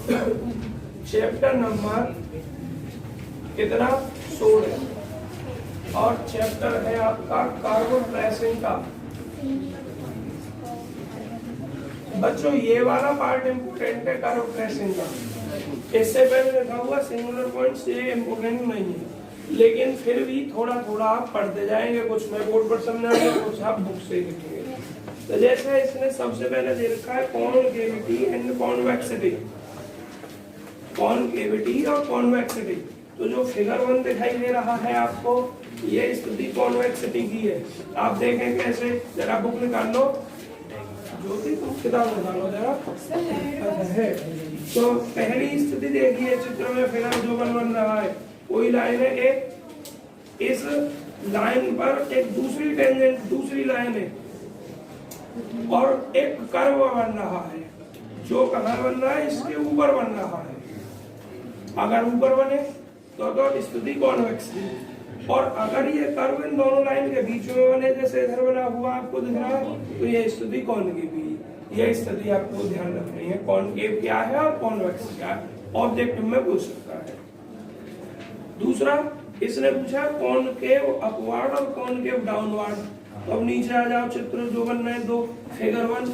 Chapter number कितना 16 और chapter है आपका कार्बन ट्रेसिंग का। बच्चों ये वाला पार्ट इम्पोर्टेंट है कार्बन ट्रेसिंग का। इससे पहले लिखा हुआ सिंगुलर पॉइंट्स ये इम्पोर्टेंट नहीं है, लेकिन फिर भी थोड़ा थोड़ा आप पढ़ते जाएंगे। कुछ मैं बोर्ड पर समझाऊंगा, कुछ आप बुक से लिखेंगे। तो जैसे इसने सबसे पहले दे रखा है कॉनकेविटी एंड कॉन्वेक्सिटी, कॉनकेविटी और कॉन्वेक्सिटी। तो जो फिगर 1 दिखाई दे रहा है आपको, ये स्थिति कॉन्वेक्सिटी की है। आप देखें कैसे, जरा बुक निकाल लो, ज्योति तुम किताब निकालो जरा। है तो पहली स्थिति देखिए चित्र में, फिगर जो बन रहा है, कोई लाइन है एक, इस लाइन पर एक दूसरी टेंजेंट, दूसरी लाइन है और एक कर्व बन रहा है। जो कहाँ बन रहा है, इसके ऊपर बन रहा है। अगर ऊपर बने तो स्थिति कॉन्वेक्स है, और अगर ये कर्व इन दोनों लाइन के बीच में बने, जैसे इधर बना हुआ आपको दिख रहा है, तो ये स्थिति कॉनकेव है। ये स्थिति आपको ध्यान रखनी है, कॉनकेव क्या है और कॉन्वेक्स क्या है, ऑब्जेक्टिव में पूछ सकता है। दूसरा इसने पूछा कॉनकेव अपवर्ड और कॉनकेव डाउनवर्ड। तो अब नीचे आ जाओ, चित्र जो बन रहे हैं दो। फिगर 1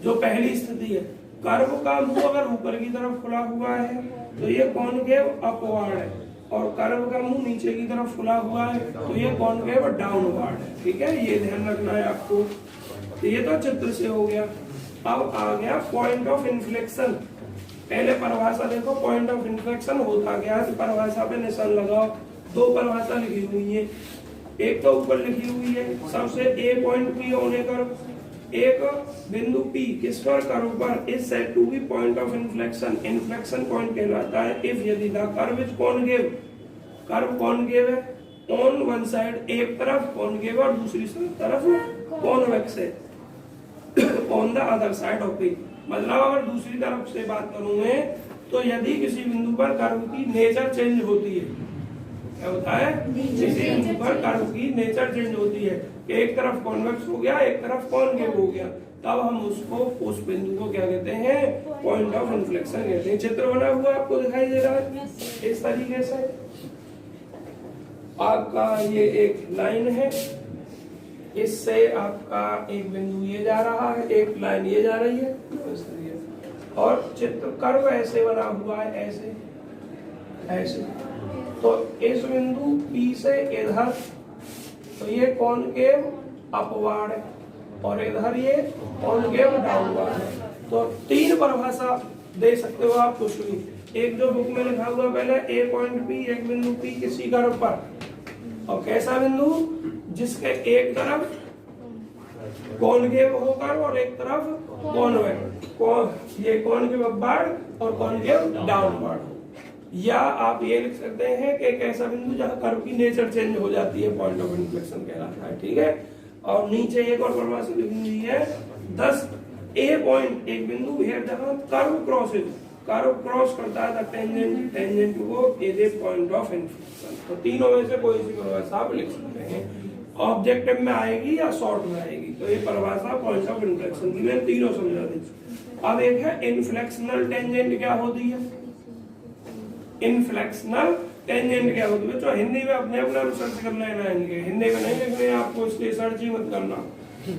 जो पहली स्थिति है, कर्व का मुंह अगर ऊपर की तरफ खुला हुआ है तो ये कॉनकेव अपवर्ड है, और कर्व का मुंह नीचे की तरफ खुला हुआ है तो ये कॉनकेव डाउनवर्ड है। ठीक है, ये ध्यान रखना है आपको। तो ये तो चित्र से हो गया। अब आ गया पॉइंट ऑफ इन्फ्लेक्शन। पहले परिभाषा देखो, पॉइंट ऑफ इन्फ्लेक्शन होता क्या है। परिभाषा पे निशान लगाओ। दो परिभाषा लिखी हुई है, एक तो ऊपर लिखी हुई है सबसे, ए पॉइंट पी होने पर एक बिंदु P किस पर, कर्व पर, is said to be point of inflection. Inflection point कहलाता है इफ यदि the curve is concave, curve concave है ऑन वन साइड, एक तरफ कॉनकेव और दूसरी तरफ कॉन्वेक्स है on the other side of P। मतलब अगर दूसरी तरफ से बात करूं मैं, तो यदि किसी बिंदु पर कर्व की नेचर चेंज होती है, क्या होता है, किसी बिंदु पर कर्व की नेचर चेंज होती है, एक तरफ कॉन्वेक्स हो गया, एक तरफ कॉनकेव हो गया, तब हम उसको, उस बिंदु को क्या कहते हैं, पॉइंट ऑफ इन्फ्लेक्शन कहते हैं। चित्र बना हुआ आपको दिखाई दे रहा है इस तरीके से। आपका ये एक लाइन है, इससे आपका एक बिंदु ये जा रहा है, एक लाइन ये जा रही है, और चित्र कर्व ऐसे बना हुआ है, ऐसे ऐसे। तो इस बिंदु P से इधर, तो ये कॉनकेव अपवर्ड है, और इधर ये कॉनकेव डाउनवर्ड है। तो तीन परिभाषा दे सकते हो आप कुछ भी। एक जो बुक में लिखा हुआ पहले, ए पॉइंट P, एक बिंदु P किसी कर्व पर, और कैसा बिंदु, जिसके एक तरफ कॉनकेव होकर और एक तरफ कॉन्वेक्स, ये कॉनकेव अपवर्ड और कॉनकेव डाउनवर्ड। या आप ये लिख सकते हैं कि एक ऐसा बिंदु जहां कर्व की नेचर चेंज हो जाती है, पॉइंट ऑफ इन्फ्लेक्शन कहलाता है। ठीक है, और नीचे एक और परिभाषा लिखी हुई है 10 ए पॉइंट, एक बिंदु है जहां कर्व क्रॉसेज, कर्व क्रॉस करता है टेंजेंट, टेंजेंट को is a point of inflection. तो तीनों में से कोई सी परिभाषा आप लिख सकते हैं, ऑब्जेक्टिव में आएगी या शॉर्ट में आएगी। तो ये परिभाषा पॉइंट ऑफ इन्फ्लेक्शन की मैंने तीनों समझा दी। अब एक है इन्फ्लेक्शनल टेंजेंट, क्या होती है इन्फ्लेक्शनल टेंजेंट, क्या होती है। तो हिंदी में अपने अपना सर्च कर लेना, इनके हिंदी में नहीं लिखने आपको, इसलिए सर्च ही मत करना।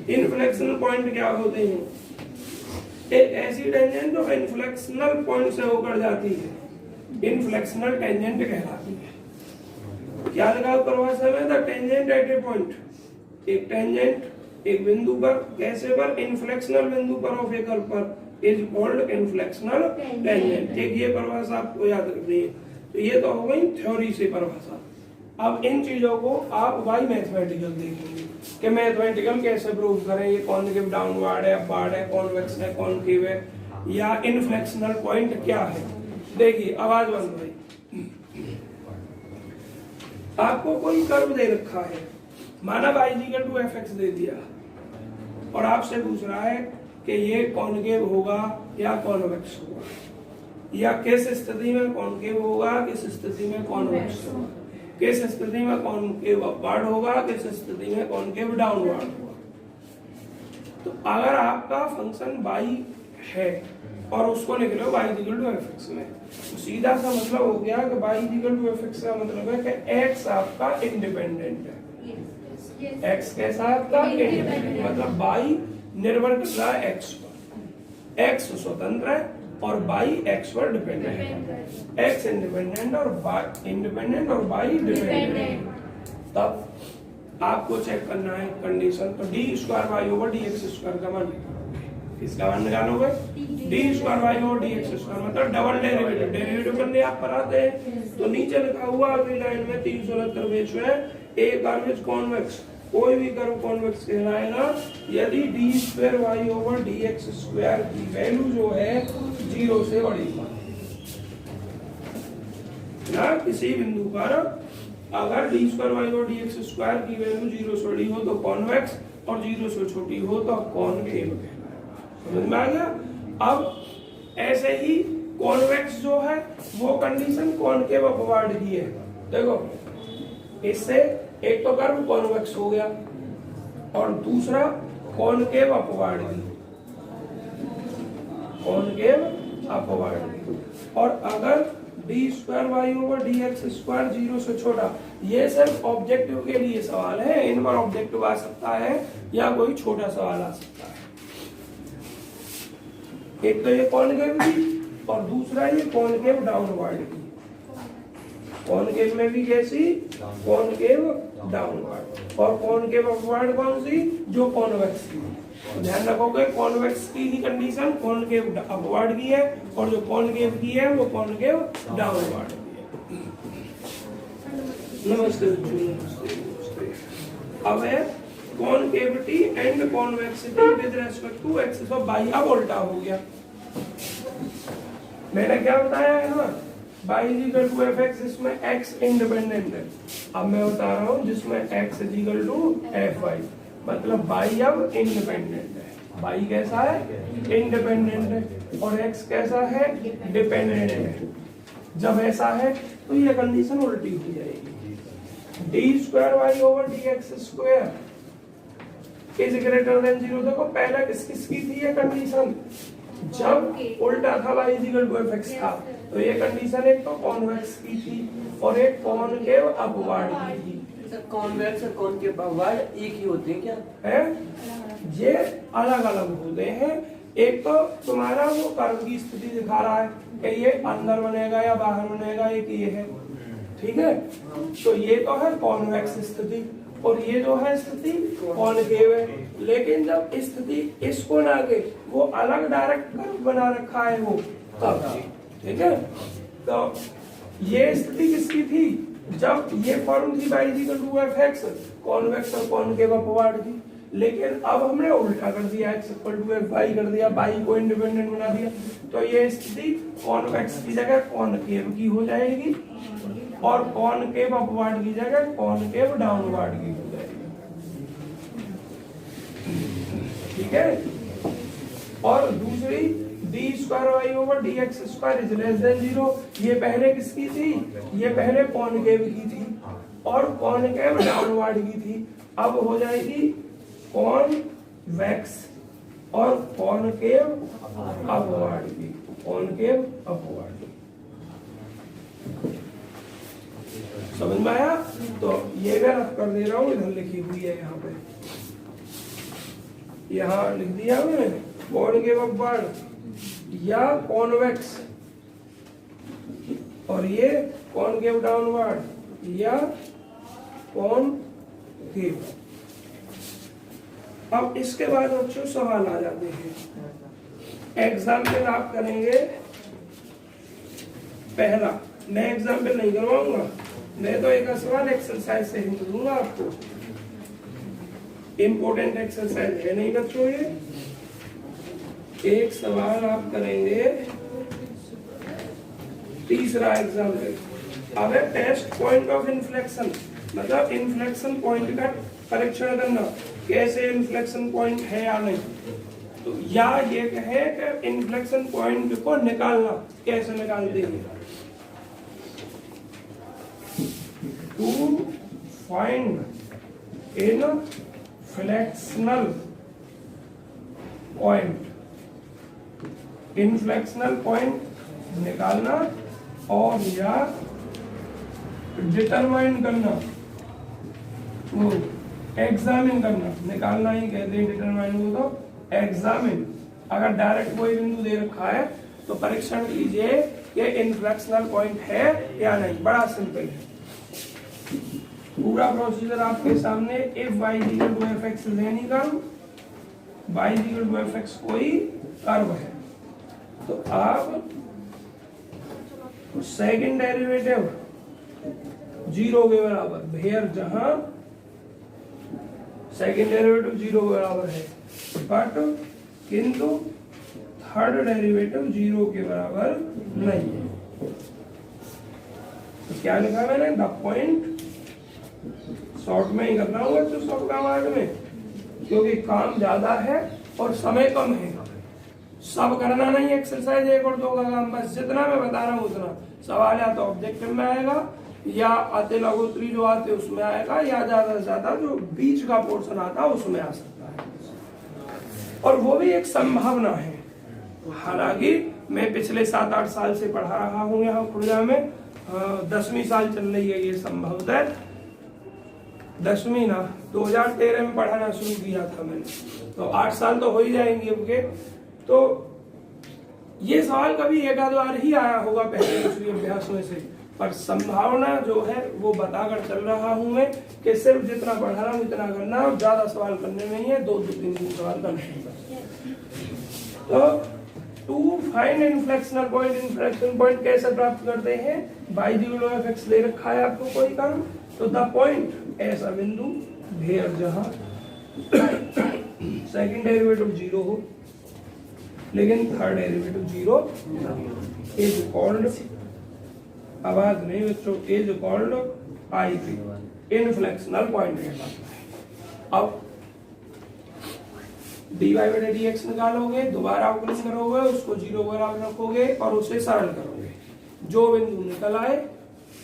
इन्फ्लेक्शनल पॉइंट क्या होते हैं, एक ऐसी टेंजेंट जो इन्फ्लेक्शनल पॉइंट से होकर जाती है, इन्फ्लेक्शनल टेंजेंट कहलाती है। क्या लिखा परिभाषा में, the tangent at A point, एक टेंजेंट एक बिंदु पर, कैसे पर, इन्फ्लेक्शनल बिंदु पर ऑफ ए कर्व पर, इज कॉल्ड इन्फ्लेक्शनल टेंजेंट। एक ये परिभाषा आपको याद रखनी है। तो ये तो हो गई थ्योरी से परिभाषा। अब इन चीजों को आप बाई मैथमेटिकल देखेंगे कि मैथमेटिकल कैसे प्रूव करें, ये कॉनकेव डाउनवर्ड है, अपवर्ड है, कॉन्वेक्स है, कॉनकेव है, या इन्फ्लेक्शनल पॉइंट क्या है। देखिए आवाज बंद भाई। आपको कोई कर्व दे रखा है, माना y=fx दे दिया, और आपसे पूछ रहा है कि ये कॉनकेव होगा या कॉन्वेक्स होगा, या किस स्थिति में कॉनकेव होगा, किस स्थिति में कॉन्वेक्स होगा, किस स्थिति में कॉनकेव अपवर्ड होगा, किस स्थिति में कॉनकेव डाउनवर्ड होगा। तो अगर आपका फंक्शन y है और उसको लिख लो y equal to f x में। तो सीधा सा मतलब हो गया कि y equal to f x का मतलब है कि x आपका इंडिपेंडेंट है। x कैसा है आपका इंडिपेंडेंट, मतलब y निर्भर कर रहा है x पर, x स्वतंत्र है और y x पर डिपेंडेंट है। x इंडिपेंडेंट और y इंडिपेंडेंट और y डिपेंडेंट। तब आपको चेक करना है कंडीशन, तो d square y over d x square का मान, किसका मान निकालोगे? D square y over d x square, मतलब डबल डेरिवेटिव। डेरिवेटिव करने आप पढ़ाते हैं तो नीचे लिखा हुआ अगली लाइन में 369 पेज में ए कर्व इज कॉन्वेक्स, कोई भी कर्व कॉन्वेक्स कहलाएगा यदि d square y over d x square की वैल्यू जो है 0 से बड़ी ना, किसी बिंदु पर अगर d square y over d x square की वैल्यू 0 से बड़ी हो तो कॉन्वेक्स और 0 से छोटी हो तो कॉनकेव कहलाएगा। समझ में आ गया? अब ऐसे ही कॉन्वेक्स जो है वो कंडीशन कॉनकेव अपवार्ड की है। देखो इससे एक तो कर्व कॉन्वेक्स हो गया और दूसरा कॉनकेव अपवार्ड की, कॉनकेव अपवार्ड की। और अगर d square y over d x square 0 से छोटा, ये सिर्फ ऑब्जेक्टिव के लिए सवाल है, इन पर ऑब्जेक्टिव आ सकता है या कोई छोटा सवाल आ सकता है। एक तो ये कॉनकेव की और दूसरा ये कॉनकेव डाउनवर्ड की। कॉनकेव में भी कैसी? Concave downward. और कॉनकेव अपवर्ड कौन सी? जो कॉन्वेक्स की। ध्यान रखोगे कॉन्वेक्स की ही कंडीशन कॉनकेव अपवर्ड की है और जो कॉनकेव की है वो कॉनकेव डाउनवर्ड की है। नमस्ते। अब है concavity and convexity with respect to axis of y. अब उल्टा हो गया, मैंने क्या बताया है ना, y equal to f x जिसमें x इंडिपेंडेंट है। अब मैं बता रहा हूँ जिसमें x equal to f y, मतलब y अब इंडिपेंडेंट है। y कैसा है? इंडिपेंडेंट है और x कैसा है? डिपेंडेंट है। जब ऐसा है तो ये कंडीशन उल्टी हो जाएगी। D square y over d x square is greater than 0। देखो पहले किस किस की थी ये कंडीशन? जब उल्टा था y equal to f x था, तो ये कंडीशन एक तो कॉन्वेक्स की थी और एक कॉनकेव अपवार्ड की थी। कॉन्वेक्स और कॉनकेव अपवार्ड एक ही होते हैं क्या? है, ये अलग अलग होते हैं। एक तो तुम्हारा वो कर्व की स्थिति दिखा रहा है कि ये अंदर बनेगा या बाहर बनेगा, एक ये है, ठीक है। तो ये तो है कॉन्वेक्स स्थिति और ये जो है स्थिति कॉनकेव है। लेकिन जब स्थिति इसको ना के वो अलग डायरेक्ट कर्व बना रखा है वो तब, ठीक है। तो ये स्थिति किसकी थी? जब ये फॉर्म थी y equal to f x, convex और कॉनकेव अपवार्ड की। लेकिन अब हमने उल्टा कर दिया, x equal to f y कर दिया, y को इंडिपेंडेंट बना दिया, तो ये स्थिति कॉन्वेक्स की जगह कॉनकेव की हो जाएगी और कॉनकेव अपवार्ड की जगह कॉनकेव डाउनवर्ड की हो जाएगी, ठीक है। और दूसरी d square y over d x square is less than 0, ये पहले किसकी थी? ये पहले कॉनकेव की थी और कॉनकेव डाउनवर्ड की थी। अब हो जाएगी कॉनवेक्स और कॉनकेव अपवर्ड की, कॉनकेव अपवर्ड। समझ में आया? तो ये मैं रख कर दे रहा हूँ, इधर लिखी हुई है यहाँ पे, यहाँ लिख दिया मैंने कॉनकेव अपवर्ड या कॉन्वेक्स, और ये कॉनकेव डाउनवर्ड या कॉनकेव। अब इसके बाद बच्चों सवाल आ जाते हैं। एग्जाम्पल आप करेंगे पहला, मैं एग्जाम्पल नहीं करवाऊंगा, मैं तो एक सवाल एक्सरसाइज से ही दूंगा आपको। इम्पोर्टेंट एक्सरसाइज है नहीं बच्चों, ये एक सवाल आप करेंगे। तीसरा एग्जाम्पल, अब है टेस्ट पॉइंट ऑफ इन्फ्लेक्शन, मतलब इन्फ्लेक्शन पॉइंट का परीक्षण करना, कैसे इन्फ्लेक्शन पॉइंट है या नहीं। तो या ये कहे कि इन्फ्लेक्शन पॉइंट को निकालना, कैसे निकालते हैं? To find inflectional point inflectional point निकालना और या डिटरमाइन करना, वो एग्जामिन करना, निकालना ही कहते हैं, डिटरमाइन को तो एग्जामिन। अगर डायरेक्ट कोई बिंदु दे रखा है तो परीक्षण कीजिए कि इनफ्लेक्शनल पॉइंट है या नहीं। बड़ा सिंपल है, पूरा प्रोसीजर आपके सामने। If y equal to fx is any curve, y equal to fx कोई कर्व है, तो आप सेकंड डेरिवेटिव 0 के बराबर, भेयर जहां सेकंड डेरिवेटिव 0 के बराबर है, बट किंतु थर्ड डेरिवेटिव 0 के बराबर नहीं है। तो क्या लिखा मैंने, द पॉइंट, शॉर्ट में ही करना होगा तो सब काम आज में, क्योंकि काम ज्यादा है और समय कम है। सब करना नहीं एक्सरसाइज 1 और 2 का काम, बस जितना मैं बता रहा हूँ उतना। सवाल या तो ऑब्जेक्टिव में आएगा या अति लघुत्तरी जो आते उसमें आएगा, या ज्यादा से ज्यादा जो बीच का पोर्शन आता है उसमें आ सकता है, और वो भी एक संभावना है। हालांकि मैं पिछले 7-8 साल से पढ़ा रहा हूँ यहाँ खुर्जा में, 10वीं साल चल रही है ये संभवतः, 10वीं ना 2013 में पढ़ाना शुरू किया था मैंने, तो 8 साल तो हो ही जाएंगे अब के। तो ये सवाल कभी एक आध बार ही आया होगा पहले दूसरी अभ्यास में से, पर संभावना जो है वो बताकर चल रहा हूं मैं कि सिर्फ जितना पढ़ा रहा हूं इतना करना, और ज्यादा सवाल करने में ही है, 2-3 सवाल करने हैं। तो to find inflectional point, inflection point कैसे प्राप्त करते हैं, y इक्वल टू fx दे रखा है आपको कोई कर्व, तो द पॉइंट ऐसा बिंदु भेयर जहां सेकंड डेरिवेटिव 0 हो लेकिन थर्ड डेरिवेटिव 0 इज कॉल्ड, आवाज नहीं बच्चों, is called IP, inflectional point कहलाता है। अब dy/dx निकालोगे, दोबारा अवकलन करोगे, उसको 0 बराबर रखोगे और उसे सरल करोगे, जो बिंदु निकल आए,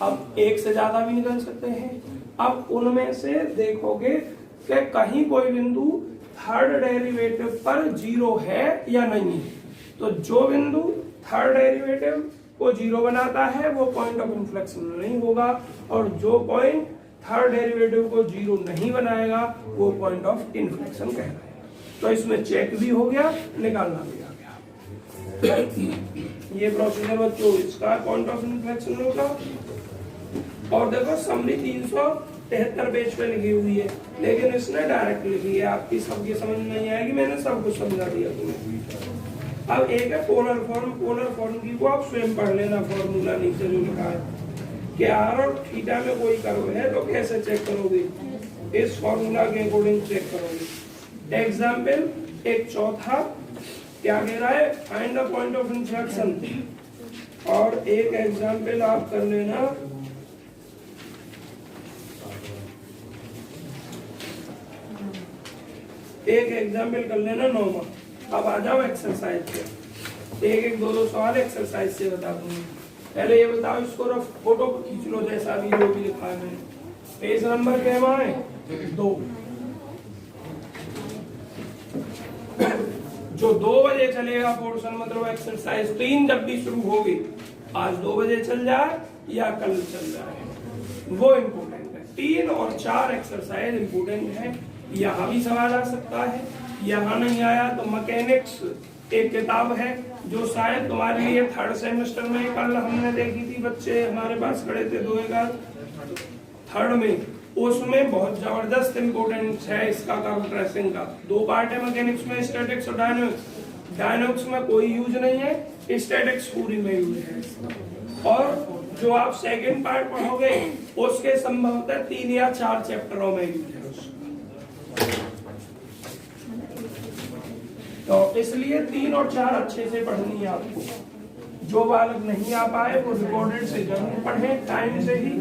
अब एक से ज्यादा भी निकल सकते हैं। अब उनमें से देखोगे कि कहीं कोई बिंदु थर्ड डेरिवेटिव पर 0 है या नहीं है, तो जो बिंदु थर्ड डेरिवेटिव को 0 बनाता है वो पॉइंट ऑफ इन्फ्लेक्शन नहीं होगा, और जो पॉइंट थर्ड डेरिवेटिव को 0 नहीं बनाएगा वो पॉइंट ऑफ इन्फ्लेक्शन कहलाएगा। तो इसमें चेक भी हो गया, निकालना भी आ गया। ये प्रोसीजर बच्चों इसका पॉइंट ऑफ इन्फ्लेक्शन होगा। और देखो समरी 373 पेज पे लिखी हुई है, लेकिन इसने डायरेक्ट लिखी है, आपकी सबकी समझ नहीं आएगी, मैंने सब कुछ समझा दिया तुम्हें। अब एक है पोलर फॉर्म, पोलर फॉर्म की को आप स्वयं पढ़ लेना, फॉर्मूला नीचे जो लिखा है कि r और थीटा में कोई कर्व है तो कैसे चेक करोगे, इस फॉर्मूला के अकॉर्डिंग चेक करोगे। एग्जाम्पल एक चौथा क्या कह रहा है, find the point of inflection, और एक एग्जाम्पल आप कर लेना कर लेना 9वां। अब आ जाओ एक्सरसाइज पे, एक 2 सवाल एक्सरसाइज से बता दूंगी। पहले ये बताओ, इसको रफ फोटो खींच लो जैसा भी जो भी लिखा है मैंने। पेज नंबर क्या है 2। जो 2 बजे चलेगा पोर्शन, मतलब एक्सरसाइज 3 जब भी शुरू होगी, आज 2 बजे चल जाए या कल चल जाए, वो इम्पोर्टेंट है। 3 और 4 एक्सरसाइज इम्पोर्टेंट है। यहाँ भी सवाल आ सकता है, यहाँ नहीं आया तो मैकेनिक्स एक किताब है जो शायद तुम्हारे लिए थर्ड सेमेस्टर में कल हमने देखी थी, बच्चे हमारे पास खड़े थे 2003 में, उसमें बहुत जबरदस्त इंपोर्टेंस है इसका कर्व ट्रेसिंग का। 2 पार्ट है मैकेनिक्स में, स्टैटिक्स और डायनामिक्स। डायनामिक्स में कोई यूज नहीं है, स्टैटिक्स पूरी में यूज है। और जो आप सेकंड पार्ट पढ़ोगे उसके संभवतः 3 या 4 चैप्टरों में यूज है। तो इसलिए 3 और 4 अच्छे से पढ़नी है आपको। जो बालक नहीं आ पाए वो रिकॉर्डेड से जरूर पढ़ें, टाइम से ही,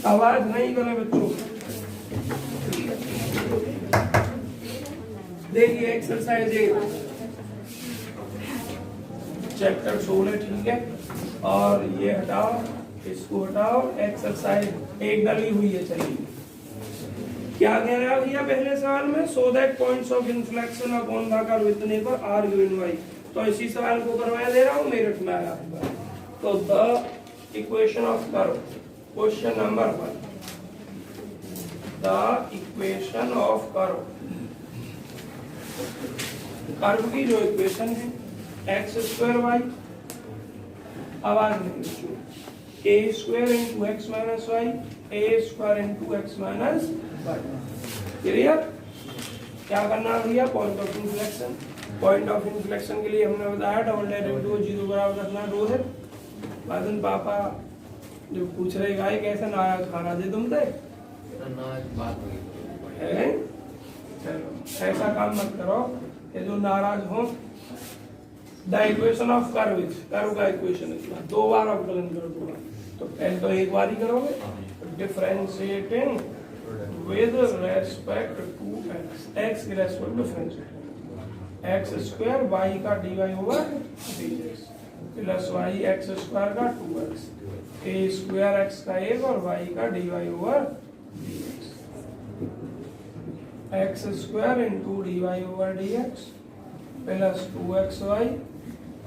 आवाज नहीं करें बच्चों। देखिए एक्सरसाइज 1 चैप्टर 16, ठीक है, और ये हटाओ, इसको हटाओ। एक्सरसाइज 1 डली हुई है, चलिए क्या कह रहा है भैया पहले सवाल में, so that points of inflection upon the curve with neighbour are given by, तो इसी सवाल को करवाया दे रहा हूँ, मेरिट में आया होगा। तो the equation of curve, question number 1, the equation of curve, curve की जो इक्वेशन है एक्स स्क्वायर वाई, आवाज नहीं बच्चों, a square into x minus y, a square into x minus y, clear. क्या करना है भैया, point of inflection, point of inflection के लिए हमने बताया डबल डेरिवेटिव को जीरो बराबर रखना रोहित। बादन पापा जो पूछ रहे गाय कैसे नाराज खाना दे तुम थे, चलो ऐसा काम मत करो कि जो नाराज हो। The equation of curve, curve का इक्वेशन इतना दो बार अवकलन कर दूंगा, तो पहले तो एक बार ही करोगे, differentiating with respect to x, x के respect differentiate, x square y का dy over dx plus y x square का 2x, ए स्क्वायर एक्स का 1 और वाई का dy over dx, x square into dy over dx plus 2xy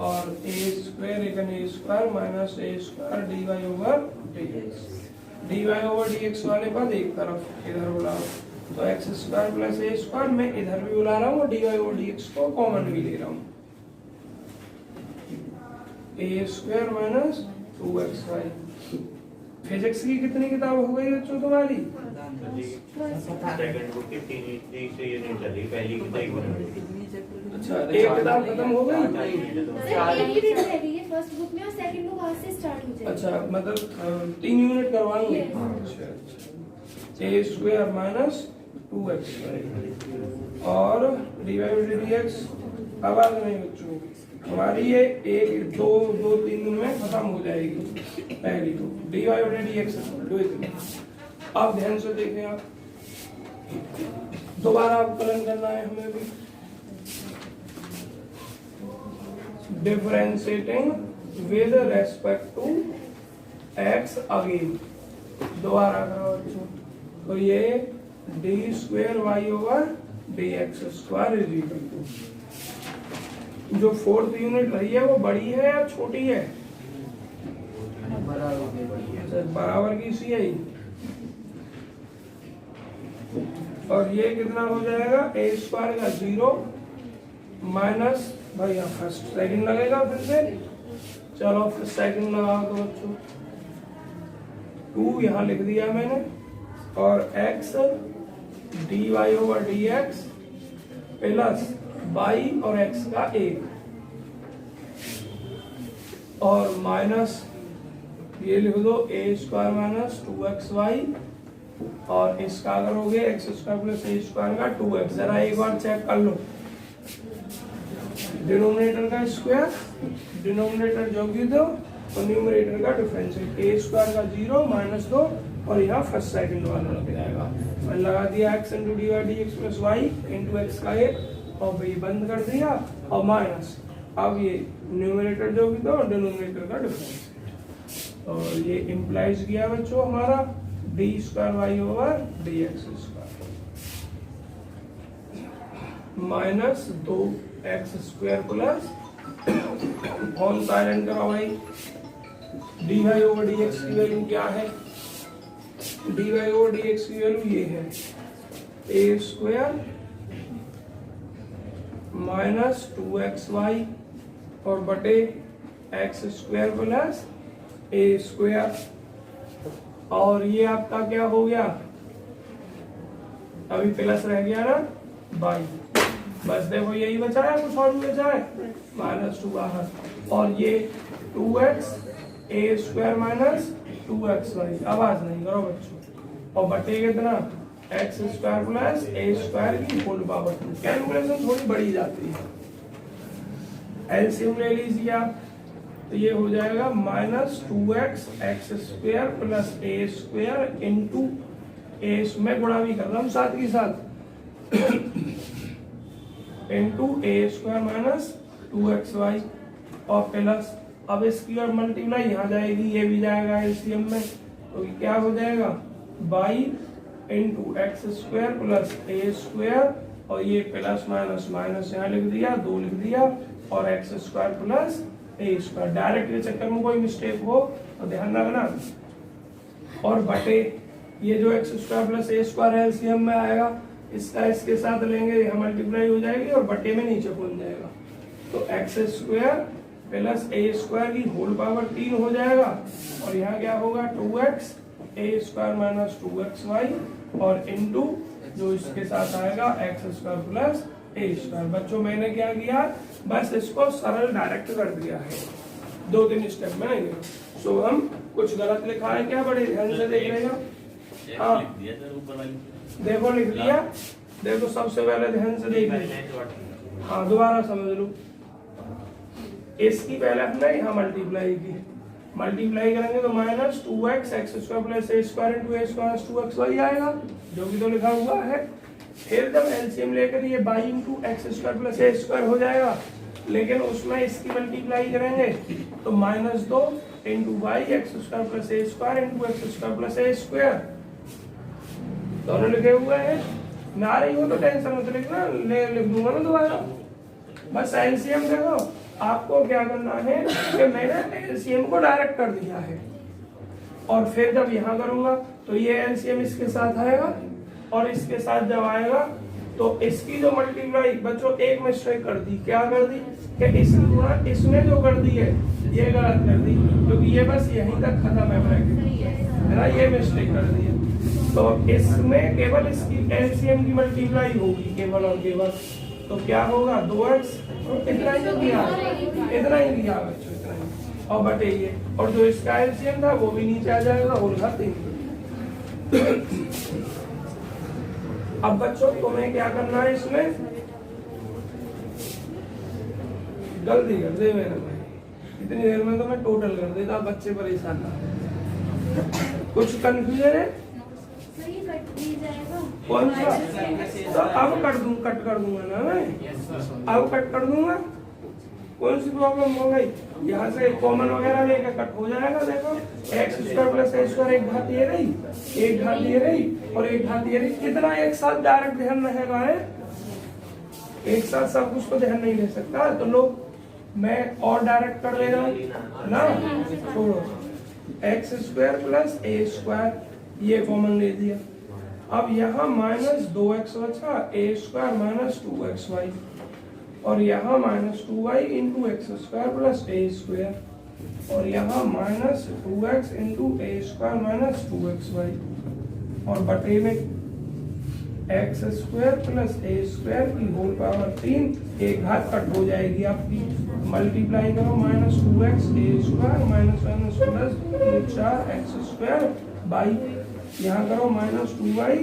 और a square equal a square minus a square dy over dx, dy over dx वाले पद एक तरफ इधर बुलाओ, तो x square plus a square मैं इधर भी बुला रहा हूँ और dy ओवर dx को कॉमन भी ले रहा हूँ, ए स्क्वायर माइनस 2xy। फिजिक्स की कितनी किताब हो गई बच्चों तुम्हारी? सेकंड बुक की 3 यूनिट चली, पहली की 1 मिनट। अच्छा, एक किताब खत्म हो गई। फर्स्ट बुक में और सेकंड बुक आज से स्टार्ट हो जाएगी। अच्छा, मतलब 3 यूनिट करवाएंगे। अच्छा, ए स्क्वायर माइनस 2x और dy ओवर dx, आवाज नहीं बच्चों, हमारी ये एक दो 3 दिन में खत्म हो जाएगी पहली तो, dy ओवर dx इतना। अब ध्यान से देखें आप, दोबारा अवकलन करना है हमें भी, differentiating with respect to x again, दोबारा करो बच्चों, तो ये d square y over d x square is equal to, जो 4th यूनिट रही है वो बड़ी है या छोटी है? बराबर की सी है, और ये कितना हो जाएगा, ए स्क्वायर का 0 माइनस, भाई यहाँ फर्स्ट सेकंड लगेगा फिर से, चलो फिर सेकंड लगाओ तो बच्चों, 2 यहाँ लिख दिया मैंने, और x dy over dx plus y और x का 1 और माइनस ये लिख दो a स्क्वायर माइनस 2xy और इसका करोगे x square plus a square का 2x। जरा एक बार चेक कर लो, डिनोमिनेटर का स्क्वायर, डिनोमिनेटर जो भी दो और न्यूमरेटर का डिफरेंशियल, ए स्क्वायर का 0 माइनस 2 और यहाँ फर्स्ट सेकंड वाला लग जाएगा, मैंने लगा दिया x into d y d x plus y into x का 1 और ये बंद कर दिया और माइनस, अब ये न्यूमरेटर जो भी दो और डिनोमिनेटर का डिफरेंशियल, और ये इम्प्लाइज किया बच्चों हमारा d square y over d x square minus 2x square plus on silent करो भाई, d y over d x की वैल्यू क्या है, d y over d x की वैल्यू ये है ए स्क्वायर माइनस 2xy और बटे x square plus a square, और ये आपका क्या हो गया, अभी प्लस रह गया ना बाई, बस देखो यही बचा है, कुछ और भी बचा है, माइनस 2 बाहर, और ये 2x ए स्क्वायर माइनस 2xy, आवाज नहीं करो बच्चों, और बटे कितना x square plus a square की होल पावर 2, कैलकुलेशन थोड़ी बड़ी जाती है, एलसीएम ले लीजिए आप, तो ये हो जाएगा minus 2x x square plus a square into a में गुणा भी कर रहा हूँ साथ ही साथ into a square minus 2xy और प्लस, अब इसकी और मल्टीप्लाई यहाँ जाएगी, ये भी जाएगा एलसीएम में, तो क्या हो जाएगा by into x square plus a square, और ये प्लस माइनस माइनस यहाँ लिख दिया, 2 लिख दिया, और x square plus a square. Direct के चक्कर में कोई मिस्टेक हो तो ध्यान रखना। और बटे ये जो x square plus a square LCM में आएगा, इसका इसके साथ लेंगे, यहाँ मल्टीप्लाई हो जाएगी और बटे में नीचे पहुंच जाएगा। तो x square plus a square की होल पावर 3 हो जाएगा, और यहाँ क्या होगा 2x ए स्क्वायर माइनस 2xy, और इनटू जो इसके साथ आएगा x square plus a square. बच्चों मैंने क्या किया, बस इसको सरल डायरेक्ट कर दिया है, 2-3 स्टेप में नहीं। सो हम कुछ गलत लिखा है क्या, बड़े ध्यान से देख लेगा। हाँ देखो लिख दिया, देखो सबसे पहले ध्यान से देख लो। हाँ दोबारा समझ लो, इसकी पहले हमने यहाँ मल्टीप्लाई की, मल्टीप्लाई करेंगे तो minus 2x x square plus a square into a square 2xy आएगा, जो कि तो लिखा हुआ है। फिर जब एलसीएम लेकर ये y into x square plus a square हो जाएगा, लेकिन उसमें इसकी मल्टीप्लाई करेंगे तो -2 into y x square plus a square into x square plus a square, दोनों लिखे हुए हैं। ना रही हो तो टेंशन मत लिखना, लिख दूंगा ना दोबारा। बस एलसीएम देखो, आपको क्या करना है कि मैंने एलसीएम को डायरेक्ट कर दिया है, और फिर जब यहाँ करूंगा तो ये एलसीएम इसके साथ आएगा, और इसके साथ जब आएगा तो इसकी जो मल्टीप्लाई, बच्चों एक मिस्टेक कर दी, क्या कर दी कि इसकी गुणा इसमें जो कर दी है ये गलत कर दी, क्योंकि ये बस यहीं तक खत्म है ब्रैकेट, है ना, ये मिस्टेक कर दी है। तो इसमें केवल इसकी एलसीएम की मल्टीप्लाई होगी केवल और केवल, तो क्या होगा 2x, इतना ही किया, इतना ही किया बच्चों, इतना ही, और बटे ये, और जो इसका एलसीएम था वो भी नीचे आ जाएगा, होल का 3। अब बच्चों तुम्हें क्या करना है, इसमें गलती कर दे मेरे भाई, इतनी देर में तो मैं टोटल कर देता, बच्चे परेशान ना, कुछ कंफ्यूजन है सही कट दी जाएगा। कौन सा, तो अब कट कर दूंगा ना मैं, अब कट कर दूंगा, कौन सी प्रॉब्लम हो गई, यहाँ से कॉमन वगैरह लेकर कट हो जाएगा। देखो x square plus a square, एक घात ये रही, एक घात ये रही, और एक घात ये रही, कितना एक साथ डायरेक्ट ध्यान रहेगा है, एक साथ सब कुछ तो ध्यान नहीं ले सकता, तो लोग मैं और डायरेक्ट कर ले रहा हूँ ना, छोड़ो, x square plus a square ये कॉमन ले दिया। अब यहाँ -2x बचा, ए स्क्वायर माइनस 2xy, और यहाँ -2y into x square plus a square, और यहाँ -2x into a square minus 2xy, और बटे में x square plus a square की होल पावर 3, एक घात कट हो जाएगी आपकी, मल्टीप्लाई करो -2x A square minus plus 4x square by, यहाँ करो -2y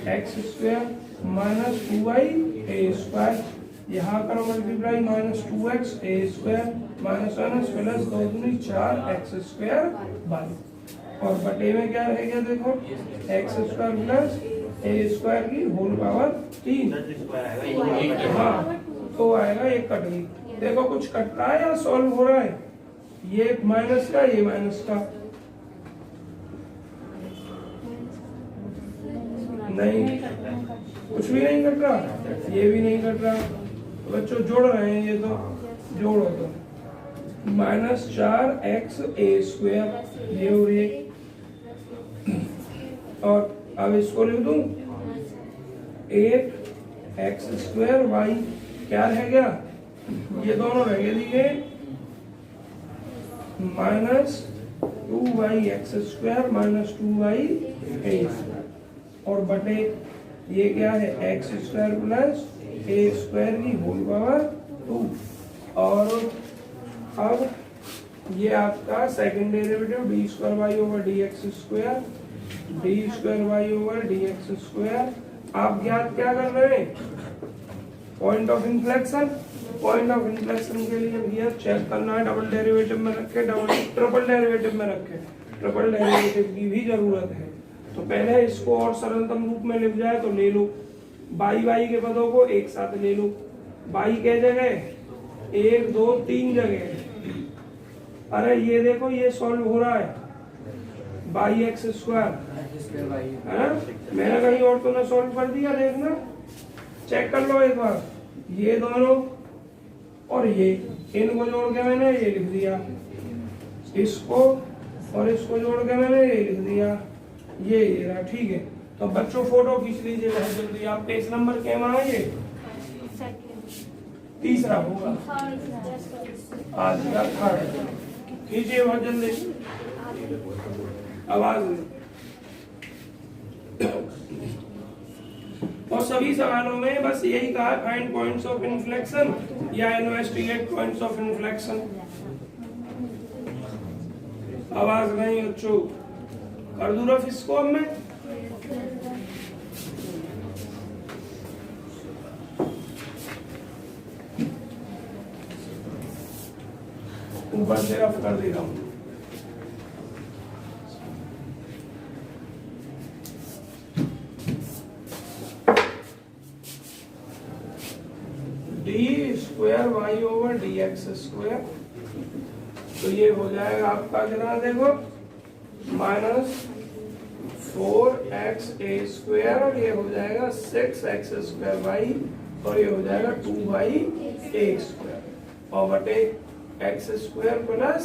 x square minus 2y ए स्क्वायर, यहाँ करो मल्टीप्लाई -2x ए स्क्वायर माइनस प्लस 2 दूनी 4x स्क्वायर बाई, और बटे में क्या रहेगा देखो x square plus a square की होल पावर 3, हाँ तो आएगा, एक कट गई। देखो कुछ कट रहा है या सॉल्व हो रहा है, ये माइनस का ये माइनस का, नहीं कुछ भी नहीं कट रहा, ये भी नहीं कट रहा, तो बच्चों जोड़ रहे हैं, ये तो जोड़ो तो -4x ए स्क्वायर ये और ये, और अब इसको लिख दूं 8x स्क्वायर वाई, क्या रह गया, ये दोनों रह गए दिए -2y x square minus 2y ए, और बटे ये क्या है x square plus a square की होल पावर 2, और अब ये आपका second derivative d square y over d x square, d square y over d x square. आप ज्ञात क्या कर रहे हैं, point of inflection, point of inflection के लिए भैया चेक करना है, डबल डेरिवेटिव में रखे, ट्रिपल डेरिवेटिव में रखे, ट्रिपल डेरिवेटिव की भी जरूरत है। तो पहले इसको और सरलतम रूप में लिख जाए तो ले लो, बाई बाई के पदों को एक साथ ले लो, बाई के जगह 1 2 3 जगह, अरे ये देखो ये सॉल्व हो रहा है, by x square square y है ना? मैंने कहीं और तो ना सॉल्व कर दिया, देखना चेक कर लो एक बार। ये दोनों और ये इनको जोड़ के मैंने ये लिख दिया, इसको और इसको जोड़ के मैंने ये लिख दिया, ये रहा। ठीक है, तो बच्चों फोटो खींच लीजिए बहुत जल्दी। आप पेज नंबर क्या है? ये तीसरा होगा, आज का थर्ड। खींचिए बहुत जल्दी, आवाज में। और सभी सवालों में बस यही कहा, फाइंड पॉइंट्स ऑफ इन्फ्लेक्शन या इन्वेस्टिगेट पॉइंट्स ऑफ इन्फ्लेक्शन। आवाज नहीं बच्चों, कर दूं रफ इसको अब मैं। ऊपर से रफ कर दे रहा हूं। D square y over d x square, तो ये हो जाएगा आपका कितना, देखो -4x a स्क्वायर, और ये हो जाएगा 6x स्क्वायर वाई, और ये हो जाएगा 2y a स्क्वायर, और बटे x square plus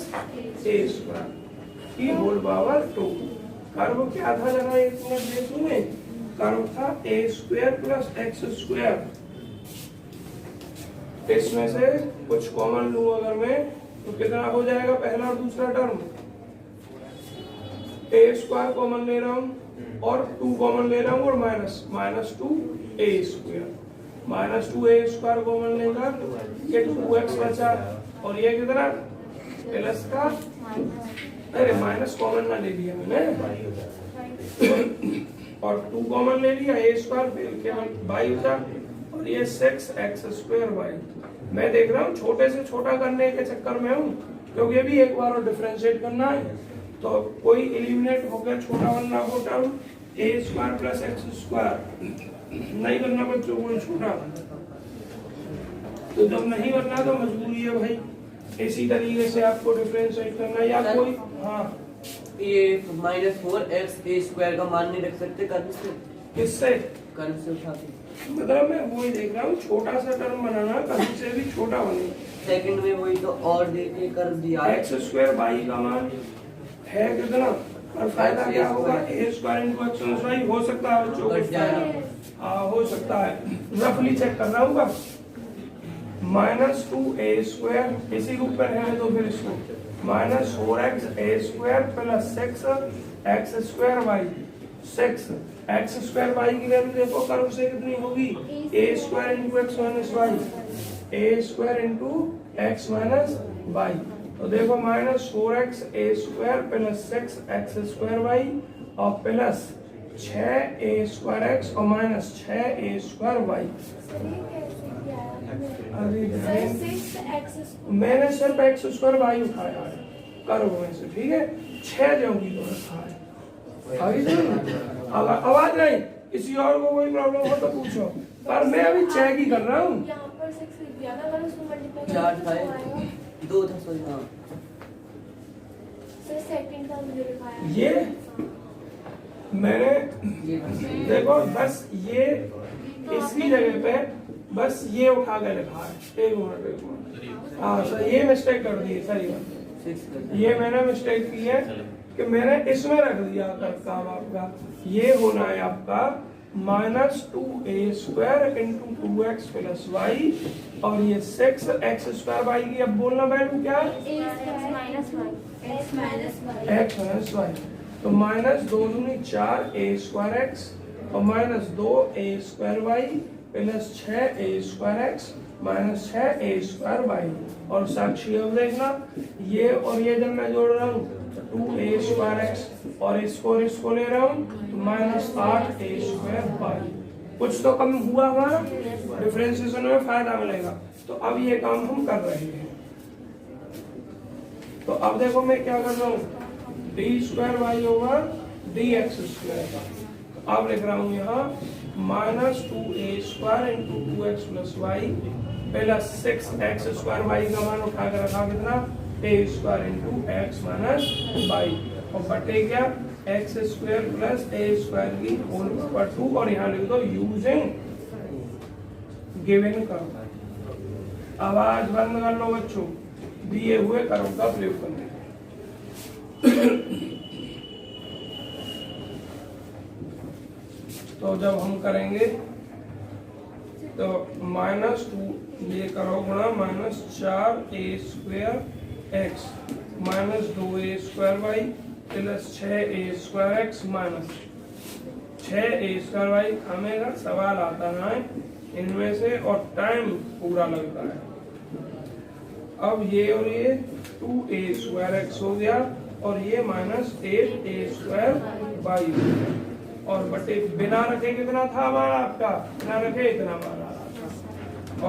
a square की होल पावर 2। कर्व क्या था जरा एक मिनट देखिए, कर्व था a square plus x square. इसमें से कुछ कॉमन लूं अगर मैं, तो कितना हो जाएगा पहला और दूसरा टर्म? a स्क्वायर कॉमन ले रहा हूं और 2 कॉमन ले रहा हूं, और -2a square, -2a square common लेगा, ये 2x बचा, और ये कितना प्लस का, अरे माइनस कॉमन ना ले लिया मैंने, और 2 कॉमन ले लिया, a स्क्वायर केवल बाई बचा, और ये 6x स्क्वायर वाई। मैं देख रहा हूँ छोटे से छोटा करने के चक्कर में हूँ, क्योंकि ये भी एक बार और डिफरेंशिएट करना है, तो कोई एलिमिनेट होकर छोटा बनना हो term a square plus x square नहीं करना बच्चों कोई छोटा, तो जब नहीं बनना तो मजबूरी है भाई, इसी तरीके से आपको डिफरेंशिएट करना, या कोई हाँ ये -4x a स्क्वायर का मान नहीं रख सकते कर्व से? किससे? कर्व से उठा के, मतलब मैं वही देख रहा हूँ, छोटा सा टर्म बनाना कहीं से भी छोटा बने। सेकंड में वही तो और देके कर्व दिया है। x स्क्वायर बाई का मान है कितना, और फायदा क्या होगा, a square into x square हो सकता है बच्चों को, हाँ हो सकता है, रफली चेक कर रहा हूँ। -2a स्क्वायर इसी के ऊपर है, तो फिर इसको -4x a square plus 6x square y, 6x square y की वैल्यू देखो कर्व से कितनी होगी, a square into x minus y, a square into x minus y, तो देखो -4x a square plus 6x square y, और plus 6a square x और -6a square Y. मैंने सिर्फ x स्क्वायर वाई उठाया है कर्व में से, ठीक है, 6 जो भी तो रखा है। आवाज नहीं, किसी और को कोई प्रॉब्लम हो तो पूछो, पर मैं अभी चेक ही कर रहा हूँ। 4 था 2 था, सॉरी हाँ ये मैंने देखो बस ये इसकी जगह पे बस ये उठा के लिखा है, एक मिनट हाँ सर, ये मिस्टेक कर दी है, सही बात, ये मैंने मिस्टेक की है कि मैंने इसमें रख दिया काम आपका, ये होना है आपका -2a square into 2x plus Y, और ये 6x स्क्वायर वाई की अब बोलना वैल्यू क्या है, x माइनस वाई, तो -2×4 a स्क्वायर x और -2a square y plus 6a square x minus 6a square y, और साक्षी अब देखना ये और ये जब मैं जोड़ रहा हूँ 2a स्क्वायर x और इसको ले रहा हूँ -8a स्क्वायर वाई। कुछ तो कम हुआ हमारा, डिफरेंशिएशन में फायदा मिलेगा, तो अब ये काम हम कर रहे हैं। तो अब देखो मैं क्या कर रहा हूँ, d square y over d x square का, तो अब लिख रहा हूँ यहाँ -2a square into 2x plus y plus 6x square y का मान उठा कर रखा कितना, a square into x minus y, और बटे क्या x square plus a square की होल पावर 2 और यहाँ लिख दो यूजिंग गिवन कर्व। आवाज बंद कर लो बच्चों, दिए हुए कर्व का प्रयोग करने। तो जब हम करेंगे तो -2 ये करो गुणा -4a square x -2a square y plus 6a square x -6a square y. हमें सवाल आता है इनमें से और टाइम पूरा लगता है। अब ये और ये 2a स्क्वायर एक्स हो गया और ये -8a स्क्वायर वाई हो गया और बटे बिना रखे कितना था हमारा आपका, बिना रखे इतना हमारा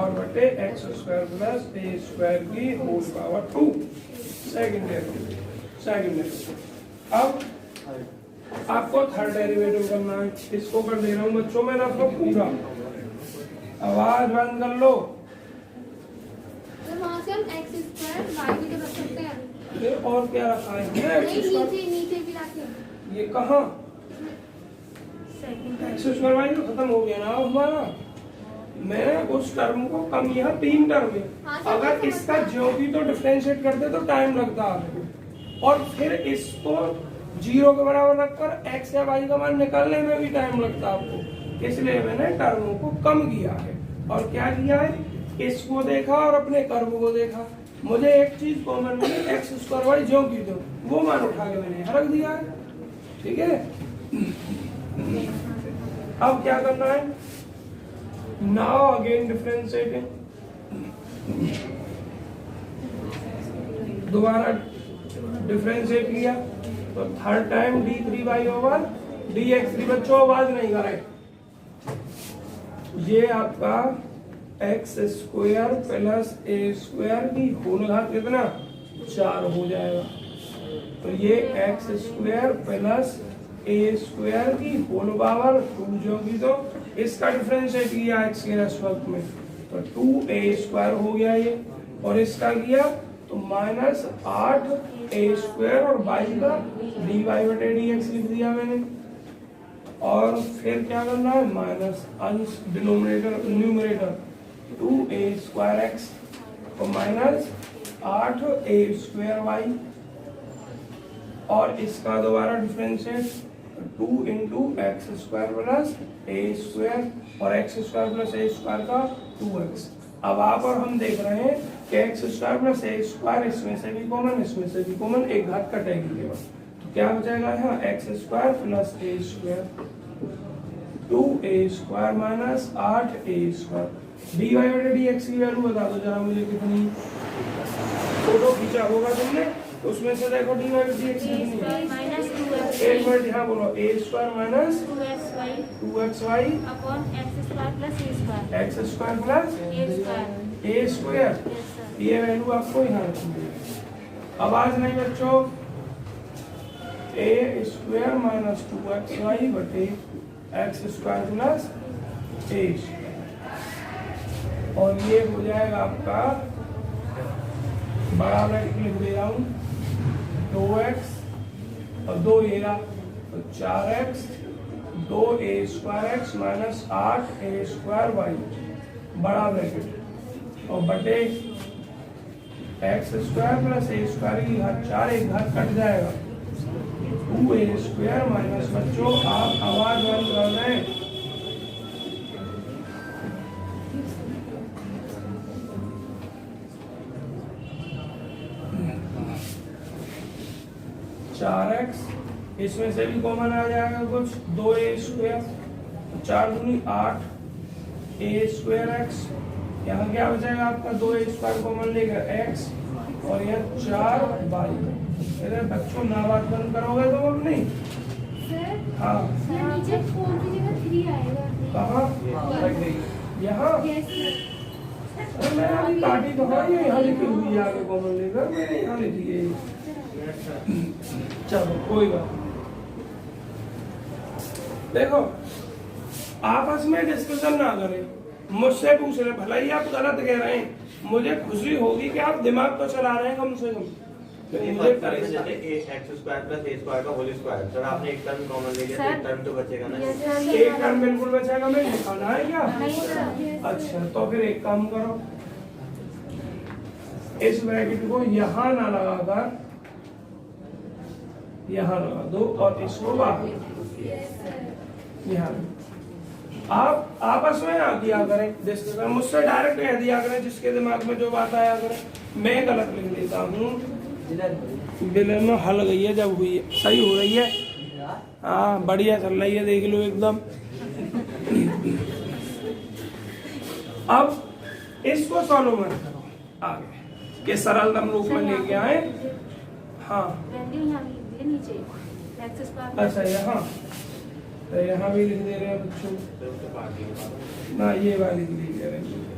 और बटे x square plus a square की होल पावर 2 सेकंड डेरिवेटिव। अब आपको थर्ड डेरिवेटिव करना है, इसको कर दे रहा हूँ बच्चों में ना तो पूरा। आवाज बंद कर लो। तो वहाँ से हम एक्स स्क्वायर वाई भी तो रख सकते हैं। फिर और क्या रखा है? नहीं, नीचे भी रखें। ये कहाँ एक्स स्क्वायर वाई तो खत्म हो गया ना हमारा। मैं उस टर्म को कम, यहाँ 3 टर्म है, अगर इसका ज्योति तो डिफरेंशिएट करते तो टाइम लगता है और फिर इसको 0 के बराबर रखकर एक्स या वाई का मान निकालने में भी टाइम लगता आपको, इसलिए मैंने टर्मों को कम किया है। और क्या किया है, इसको देखा और अपने कर्व को देखा। मुझे एक चीज कॉमन मिली, एक्स स्क्वायर वाई जो की दो वो मान उठा के मैंने यहाँ रख दिया है। ठीक है, अब क्या करना है, नाउ अगेन डिफरेंशिएटिंग, दोबारा डिफरेंशिएट किया तो third time d3y over dx3। बच्चों आवाज नहीं कर रहे। ये आपका x square plus a square की होल घात कितना 4 हो जाएगा। तो ये x square plus a square की होल पावर 2 जो की तो इसका डिफरेंशिएट किया एक्स के रेस्पेक्ट में तो 2a स्क्वायर हो गया ये, और इसका किया तो -8a स्क्वायर और y का dy बटे dx लिख दिया मैंने। और फिर क्या करना है, माइनस अंश denominator numerator 2a square x और -8a स्क्वायर y और इसका दोबारा differentiate 2 into x square plus a square और x square plus a square का 2x। अब आप और हम देख रहे हैं कि x square plus a square इसमें से भी कॉमन, इसमें से भी कॉमन, एक घात कटेगी केवल। तो क्या हो जाएगा यहाँ x square plus a square 2a square minus 8a square. dy बटे dx की वैल्यू बता दो जरा मुझे कितनी, फोटो खींचा होगा तुमने उसमें से देखो dy बटे dx कितनी है। एक बार यहाँ बोलो a square minus 2xy upon x square plus a square x square plus a square. ये वैल्यू आपको यहाँ रखनी है। आवाज नहीं बच्चों, ए स्क्वायर माइनस 2xy बटे एक्स स्क्वायर प्लस ए और ये हो जाएगा आपका बड़ा ब्रैकेट लिख दे रहा हूँ 2x और 2 ये रहा तो 4x 2a square x minus 8a square y बड़ा ब्रैकेट और बटे x square plus a square की घात 4 एक घात कट जाएगा 2a स्क्वायर माइनस। बच्चों आप आवाज बंद कर रहे हैं। 4x इसमें से भी कॉमन आ जाएगा कुछ 2a स्क्वायर 4 दूनी 8 a स्क्वायर एक्स। यहाँ क्या हो जाएगा आपका 2a स्क्वायर कॉमन लेकर x और यह 4y। इधर बच्चों ना बात बंद करोगे तो अब नहीं। सर हाँ नीचे 4 की जगह 3 आएगा। कहाँ यहाँ यस सर। अरे मैं अभी काटी तो है ये यहाँ लिखी हुई है आगे कॉमन लेकर मैंने यहाँ लिखी है। चलो कोई बात नहीं। देखो आपस में डिस्कशन ना करें, मुझसे पूछ रहे भला ही आप गलत कह रहे हैं, मुझे खुशी होगी कि आप दिमाग तो चला रहे हैं कम से कम। तो ये मुझे फर्स्ट टर्म में जैसे x square plus a square का होल स्क्वायर, सर आपने एक टर्म कॉमन ले लिया तो एक टर्म तो बचेगा ना। एक टर्म बिल्कुल बचेगा, मैं निकालना है क्या? नहीं सर। अच्छा तो फिर एक काम करो, इस ब्रैकेट को यहाँ ना लगाकर यहाँ लगा दो और इसको बाहर यहाँ। आप आपस में ना किया करें, डिस्कशन मुझसे डायरेक्ट कह दिया करें, जिसके दिमाग में जो बात आया करें। मैं गलत लिख देता हूँ, बिलर में हल गई है, जब हुई है सही हो रही है। हाँ बढ़िया चल रही है, देख लो एकदम। अब इसको सॉल्व मत करो आगे के सरलतम रूप में लेके आए। हाँ वैल्यू यहाँ लिख दिए नीचे x स्क्वायर। अच्छा यहाँ तो यहाँ भी लिख दे रहे हैं बच्चों तो उसके बाद ये ना, ये वाली लिख दे रहे हैं।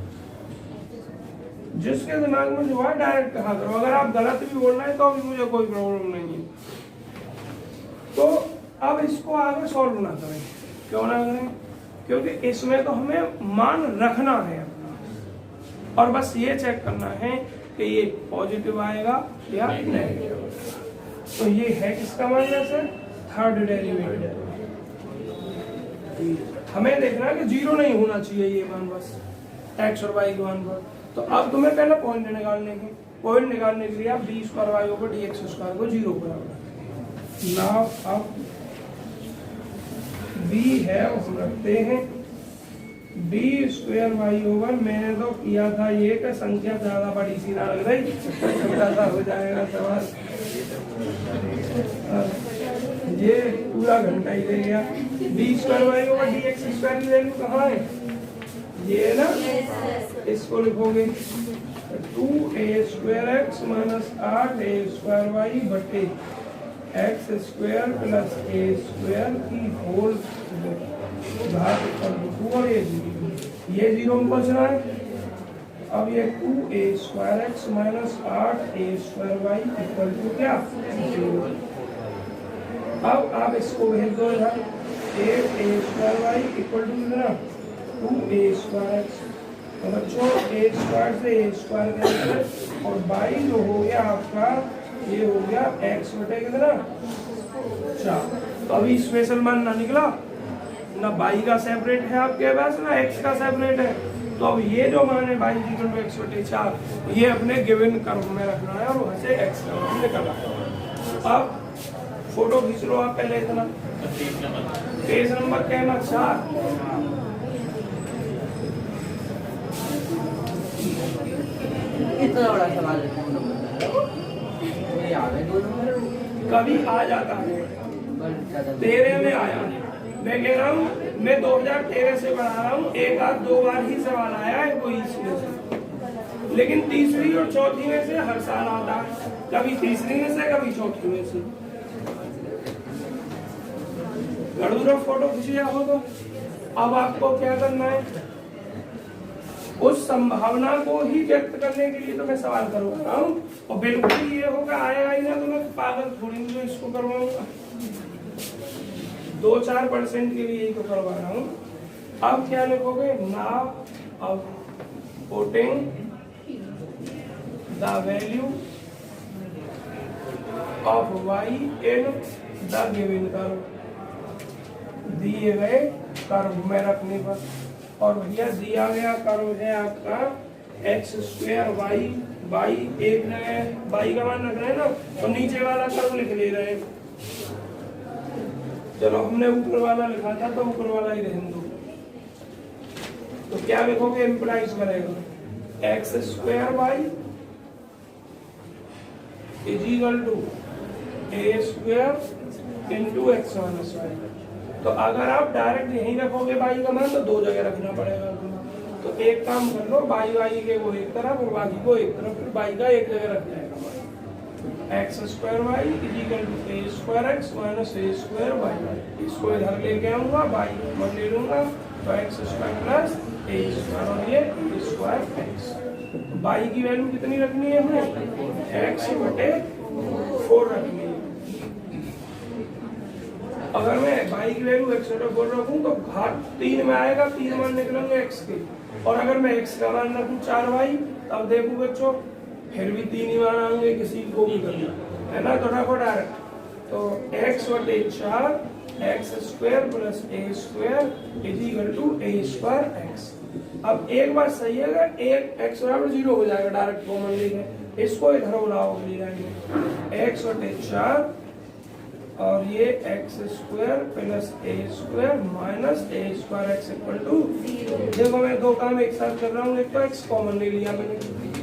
जिसके दिमाग में जो है डायरेक्ट कहा करो, अगर आप गलत भी बोल रहे हैं तो भी मुझे कोई प्रॉब्लम नहीं है। तो अब इसको आगे सॉल्व ना करें, क्यों ना करें? क्योंकि इसमें तो हमें मान रखना है अपना, और बस ये चेक करना है कि ये पॉजिटिव आएगा या नेगेटिव। तो ये है किसका मान है? Third derivative. हमें देखना है कि जीरो नहीं होना चाहिए ये मान, बस x और y के मान पर। तो अब तुम्हें पहले पॉइंट निकालने के, पॉइंट निकालने के लिए आप b square y over dx square को जीरो पर नाउ अब b है वो हम रखते हैं b स्क्वायर वाई ओवर, मैंने तो किया था ये कि संख्या ज्यादा बड़ी सी ना लग रही, छोटा सा हो जाएगा सवाल। ये पूरा घंटा ही ले गया। b square y over dx square की वैल्यू कहाँ है? ये है ना, इसको लिखोगे 2a square x minus 8a square y बटे x square plus a square की होल घात पर 2 और ये जीरो में पहुंचना है। अब ये 2a square x minus 8a square y equal to क्या? 0। अब आप इसको भेज दो इधर, 8a square y equal to कितना? 2a square x। तो बच्चों a स्क्वायर से a स्क्वायर कैंसिल, और y जो हो गया आपका ये हो गया x बटे कितना? 4। तो अभी स्पेशल मान ना निकला ना, y का सेपरेट है आपके पास ना x का सेपरेट है। तो अब ये जो मान है y इक्वल टू x बटे 4, ये अपने गिवन कर्व में रखना है और वहाँ से x का मान निकला। अब फोटो खींच लो आप पहले इतना, पेज नंबर कहना 4। इतना बड़ा सवाल है, मुझे याद है 2 नंबर कभी आ जाता है, पर 13 में आया। मैं कह रहा हूँ मैं 2013 से पढ़ा रहा हूँ, एक आध दो बार ही सवाल आया है कोई इसमें से, लेकिन तीसरी और चौथी में से हर साल आता है, कभी तीसरी में से कभी चौथी में से। गड़ूरा फोटो खींचा हो तो अब आपको क्या करना है? उस संभावना को ही व्यक्त करने के लिए तो मैं सवाल करवा रहा हूँ, और बिल्कुल ये होगा आएगा ही ना तो मैं पागल थोड़ी जो इसको करवाऊंगा। 2-4% के लिए ही तो करवा रहा हूँ। अब क्या लिखोगे? Now of putting the value of y in the given curve, दिए गए कर्व में रखने पर। और भैया दिया गया कर्व है आपका x स्क्वायर y एक जगह y का मान रख रहे हैं ना, तो नीचे वाला कर्व लिख ले रहे हैं। चलो हमने ऊपर वाला लिखा था तो ऊपर वाला ही रहने दो। तो क्या लिखोगे? इम्प्लाइज करेगा x square y is equal to a square into x minus y। तो अगर आप डायरेक्ट यहीं रखोगे y का मान तो दो जगह रखना पड़ेगा। तो एक काम कर लो, y के को एक तरफ और बाकी को एक तरफ, फिर y का एक जगह रख जाएगा। x square y is equal to a square x minus a square y। इसको इधर लेके आऊंगा, y कॉमन ले लूंगा तो x square plus a square और ये a स्क्वायर x। तो y की वैल्यू कितनी रखनी है हमें? x बटे 4 रखनी है। अगर मैं y की वैल्यू x बटे 4 रखूं तो घात 3 में आएगा, 3 मान निकलेंगे x के। और अगर मैं x का मान रखूं 4y, तब देखो बच्चों फिर भी 3 ही मान आएंगे, किसी को भी करना है ना, तो रखो डायरेक्ट। तो x बटे 4 x square plus a square is equal to a square x. अब एक बात सही है, अगर एक x बराबर 0 हो जाएगा, डायरेक्ट कॉमन लेंगे, इसको इधर बुलाओ, ले जाएंगे x बटे 4 और ये x square plus a square minus a square x equal to 0। देखो मैं दो काम एक साथ कर रहा हूँ, एक तो एक्स कॉमन ले लिया मैंने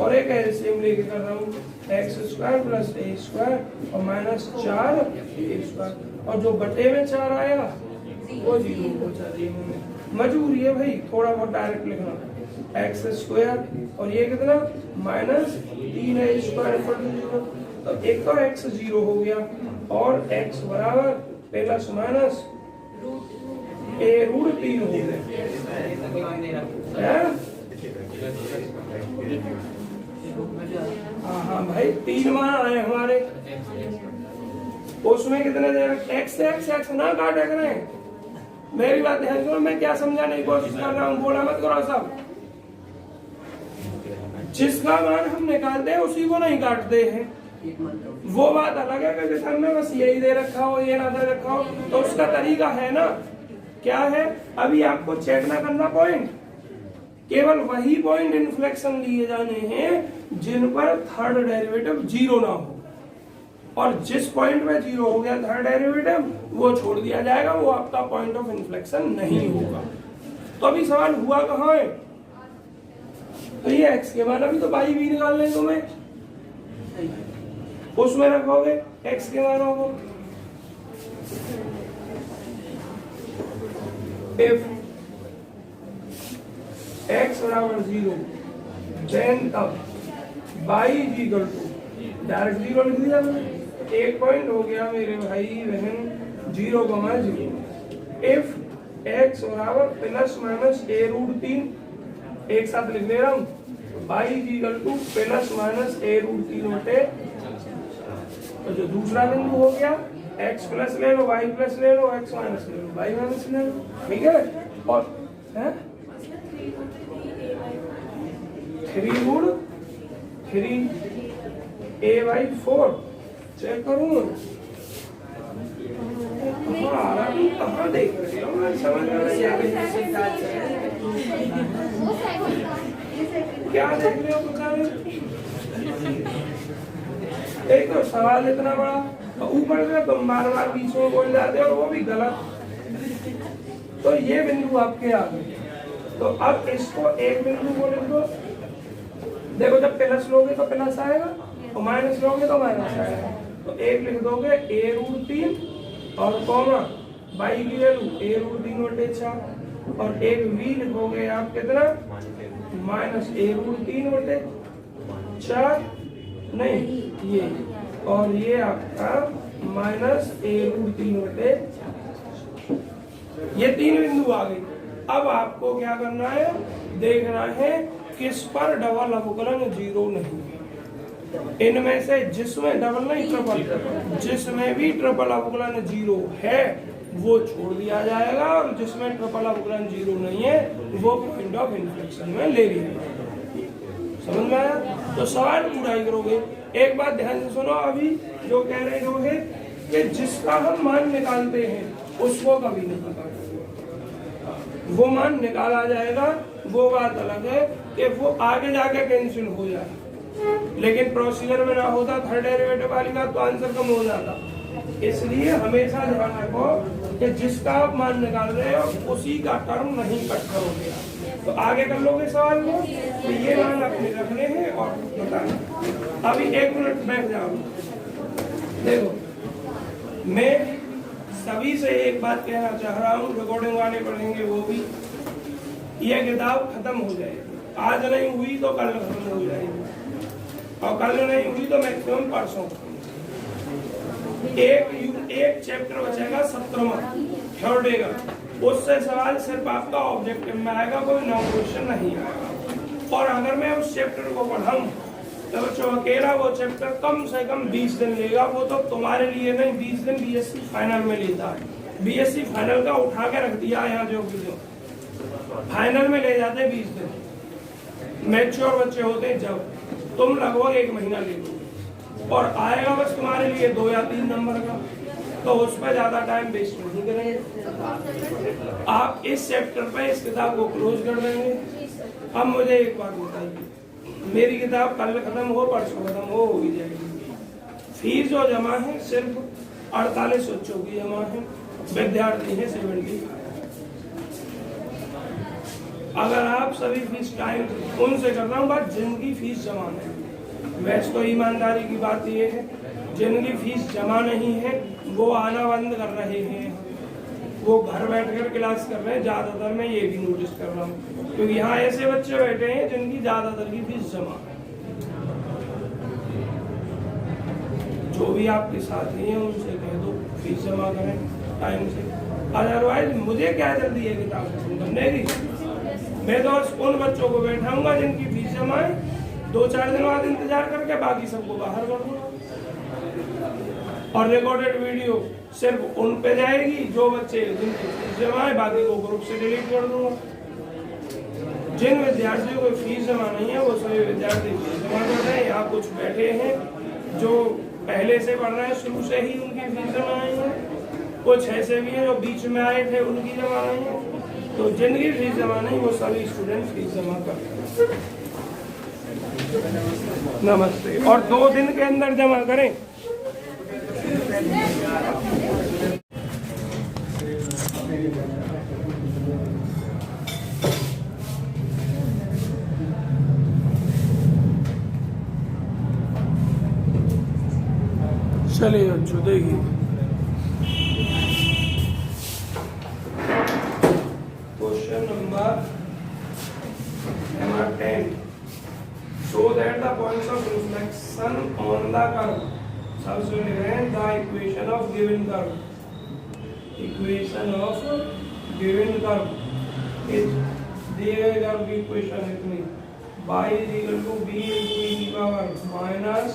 और एक एलसीएम लेके कर रहा हूँ, x square plus a square और माइनस 4 ए स्क्वायर, और जो बटे में 4 आएगा वो 0 हो जाएगी। मजबूरी है भाई, थोड़ा बहुत डायरेक्ट लिखना, एक्स स्क्वायर और ये कितना minus 3 a square equal to 0। तो एक तो एक्स 0 हो गया और x बराबर प्लस माइनस ए रूट 3 हो गए। हाँ भाई 3 मान आए हमारे, उसमें कितने दे x से x ना काटे करें। मेरी बात ध्यान सुनो, मैं क्या समझाने की कोशिश कर रहा हूँ, बोला मत करो सब। जिसका मान हम निकालते हैं उसी को नहीं काटते हैं, वो बात अलग है कि जैसे हमने बस यही दे रखा हो, ये ना दे रखा हो, तो उसका तरीका है ना, क्या है, अभी आपको चेक ना करना पॉइंट, केवल वही पॉइंट इन्फ्लेक्शन लिए जाने हैं जिन पर थर्ड डेरिवेटिव 0 ना हो, और जिस पॉइंट में 0 हो गया थर्ड डेरिवेटिव वो छोड़ दिया जाएगा, वो आपका पॉइंट ऑफ इन्फ्लेक्शन नहीं होगा। तो अभी सवाल हुआ कहाँ है, तो ये x के मान अभी तो y भी निकालने को मैं उसमें रखोगे, x के मान होगा if x बराबर 0 then तब y is equal to direct 0 लिख दिया मैंने, एक पॉइंट हो गया मेरे भाई बहन 0,0। if x बराबर प्लस माइनस ए रूट 3, एक साथ लिख ले रहा हूँ, y is equal to plus minus a root 3 बटे, तो जो दूसरा बिंदु हो गया x प्लस ले लो, y प्लस ले लो, x माइनस ले लो, y माइनस ले लो, ठीक है। और है 3 रूट 3 a/4 चेक करूँ कहाँ देख रहे हो, मैं समझ में नहीं आ रही क्या देख रहे हो, पता नहीं। एक तो सवाल इतना बड़ा और ऊपर से तुम बार बार बीच में बोल जाते हो और वो भी गलत, तो ये बिंदु आपके आ गए। तो अब इसको एक बिंदु को लिख दो, देखो जब प्लस लोगे तो प्लस आएगा और माइनस लोगे तो माइनस आएगा, तो एक लिख दोगे ए रूट 3 और कॉमा y की वैल्यू ए रूट 3 बटे 4 और एक v लिखोगे आप कितना माइनस ए रूट 3 बटे 4 नहीं ये, और ये आपका माइनस ए रूट 3 बटे, ये 3 बिंदु आ गई। अब आपको क्या करना है, देखना है किस पर डबल अवकलन 0 नहीं है। इनमें से जिसमें डबल नहीं ट्रिपल, जिसमें भी ट्रिपल अवकलन 0 है वो छोड़ दिया जाएगा, और जिसमें ट्रिपल अवकलन 0 नहीं है वो पॉइंट ऑफ इन्फ्लेक्शन में ले लिया जाएगा। समझ में आया? तो सवाल पूरा ही करोगे। एक बात ध्यान से सुनो, अभी जो कह रहे हो है कि जिसका हम मान निकालते हैं उसको कभी नहीं पता, वो मान निकाला जाएगा, वो बात अलग है कि वो आगे जाके कैंसिल हो जाए, लेकिन प्रोसीजर में ना होता थर्ड डेरिवेटिव वाली बात तो आंसर कम हो जाता। इसलिए हमेशा ध्यान रखो कि जिसका आप मान निकाल रहे हो उसी का टर्म नहीं कट करोगे, तो आगे कर लोगे सवाल में, तो ये मान अपने रखने हैं और बताना। अभी 1 मिनट बैठ जाओ। देखो मैं सभी से एक बात कहना चाह रहा हूँ, रिकॉर्डिंग वाले पढ़ेंगे वो भी, ये किताब खत्म हो जाएगी, आज नहीं हुई तो कल खत्म हो जाएगी, और कल नहीं हुई तो मैक्सिमम परसों। एक चैप्टर बचेगा 17वां थर्ड डे का, उससे सवाल सिर्फ आपका ऑब्जेक्टिव में आएगा, कोई नौ क्वेश्चन नहीं आएगा। और अगर मैं उस चैप्टर को पढ़ाऊं तो बच्चों अकेला वो चैप्टर कम से कम 20 दिन लेगा, वो तो तुम्हारे लिए नहीं, 20 दिन बीएससी फाइनल में लेता है। बीएससी फाइनल का उठा के रख दिया यहाँ, जो फाइनल में ले जाते 20 दिन, मैच्योर बच्चे होते हैं जब। तुम लगभग 1 महीना ले लोगे और आएगा बस तुम्हारे लिए 2 या 3 नंबर का, तो उस पर ज्यादा टाइम वेस्ट नहीं करेंगे। आप इस चैप्टर पे इस किताब को क्लोज कर देंगे। अब मुझे एक बात बताइए, मेरी किताब कल खत्म हो परसों खत्म हो ही जाएगी। फीस जो जमा है सिर्फ 48 बच्चों की जमा है, विद्यार्थी है 70। अगर आप सभी फीस टाइम उनसे कर रहा हूँ बात, जिनकी फीस जमा नहीं, वैसे तो ईमानदारी की बात ये है, जिनकी फीस जमा नहीं है वो आना बंद कर रहे हैं, वो घर बैठकर क्लास कर रहे हैं। ज्यादातर मैं ये भी नोटिस कर रहा हूँ, क्योंकि यहाँ ऐसे बच्चे बैठे हैं जिनकी ज्यादातर की फीस जमा है। जो भी आपके साथी हैं उनसे कह दो फीस जमा करें टाइम से, अदरवाइज मुझे क्या जल्दी है किताब खत्म करने की। मैं तो उन बच्चों को बैठाऊंगा जिनकी फीस जमा है, 2-4 दिन बाद इंतजार करके बाकी सबको बाहर कर दूंगा। और रिकॉर्डेड वीडियो सिर्फ उन पे जाएगी जो बच्चे जिनकी फीस जमा है, बाकी को ग्रुप से डिलीट कर दूंगा। जिन विद्यार्थियों को फीस जमा नहीं है वो सभी विद्यार्थी फीस जमा कर रहे हैं। यहाँ कुछ बैठे हैं जो पहले से पढ़ रहे हैं, शुरू से ही उनकी फीस जमा नहीं है, कुछ ऐसे भी हैं जो बीच में आए थे उनकी जमा नहीं है। तो जिनकी फीस जमा नहीं वो सभी स्टूडेंट फीस जमा कर रहे हैं। नमस्ते। और 2 दिन के अंदर जमा करें। चलिए बच्चों देखिए, question number 10। Show that the points of reflection on the curve, सबसे लिख रहे हैं the equation of given curve, equation of given curve is दिए गए कर्व की इक्वेशन इतनी, y is equal to b into e की power minus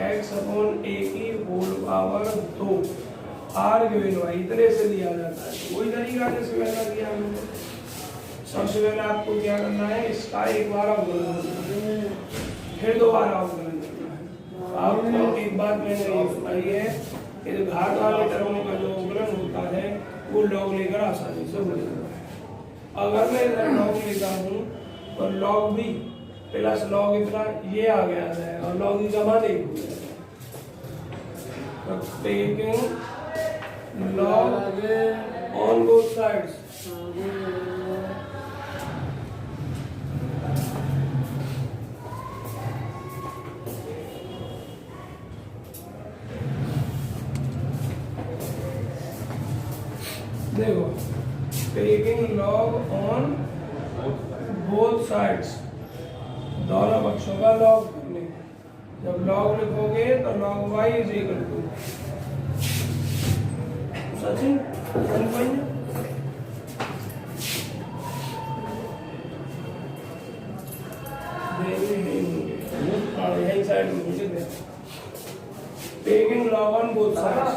x upon a की whole power 2 r given y इतने से लिया जाता है। वही तरीका जैसे मैंने किया हमने। सबसे पहले आपको क्या करना है, इसका एक बार अवकलन करना है, फिर दोबारा अवकलन करना है। आपको एक बात मैंने ये बताई है कि जो घात वाले टर्मों का जो अवकलन होता है वो लॉग लेकर आसानी से हो जाता है। अगर मैं इधर लॉग लेता हूँ तो लॉग भी प्लस लॉग इतना ये आ गया है और लॉग की जमा नहीं हो जाएगा। Taking log on both sides, देखो taking log on both sides, दोनों पक्षों का लॉग करने। जब लॉग लिखोगे तो log y is equal to Sachin यही साइड में मुझे दे। Taking log on both sides,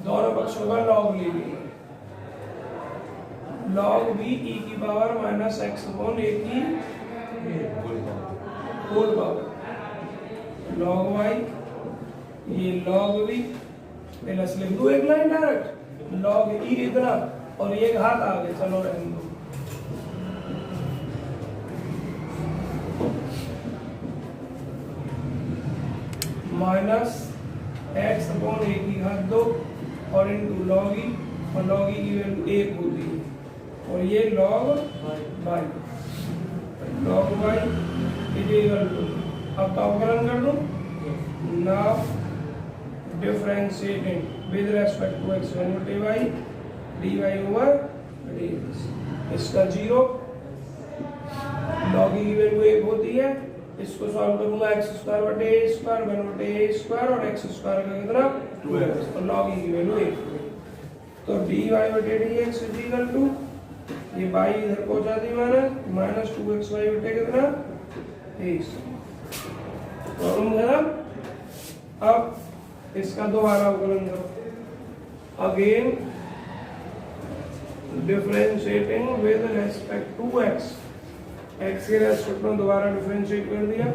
दोनों पक्षों का लॉग ले लिया। लॉग b e की power minus x upon a की होल पावर, लॉग y ये लॉग b प्लस लिख दो एक लाइन डायरेक्ट, लॉग e इतना और ये घात आगे, चलो रहने दो। माइनस x अपॉन a की घात 2 और इनटू लॉग e, और लॉग e की वैल्यू 1 होती है और ये log y, log y is equal to, अब अवकलन कर दूं, now differentiating with respect to x into y dy over dx, इसका 0, लॉग e की वैल्यू 1 होती है, इसको सॉल्व करूंगा x स्क्वायर बटे a स्क्वायर 1 बटे a स्क्वायर और x स्क्वायर का कितना 2x, और लॉग e की वैल्यू 1, तो dy बटे dx इज इक्वल टू, ये y इधर पहुंचा दी मैंने, माइनस 2xy बटे कितना 23। प्रॉब्लम खत्म। अब इसका दोबारा अवकलन करो, again differentiating with respect to x, x के रेस्पेक्ट में दोबारा डिफरेंशिएट कर दिया,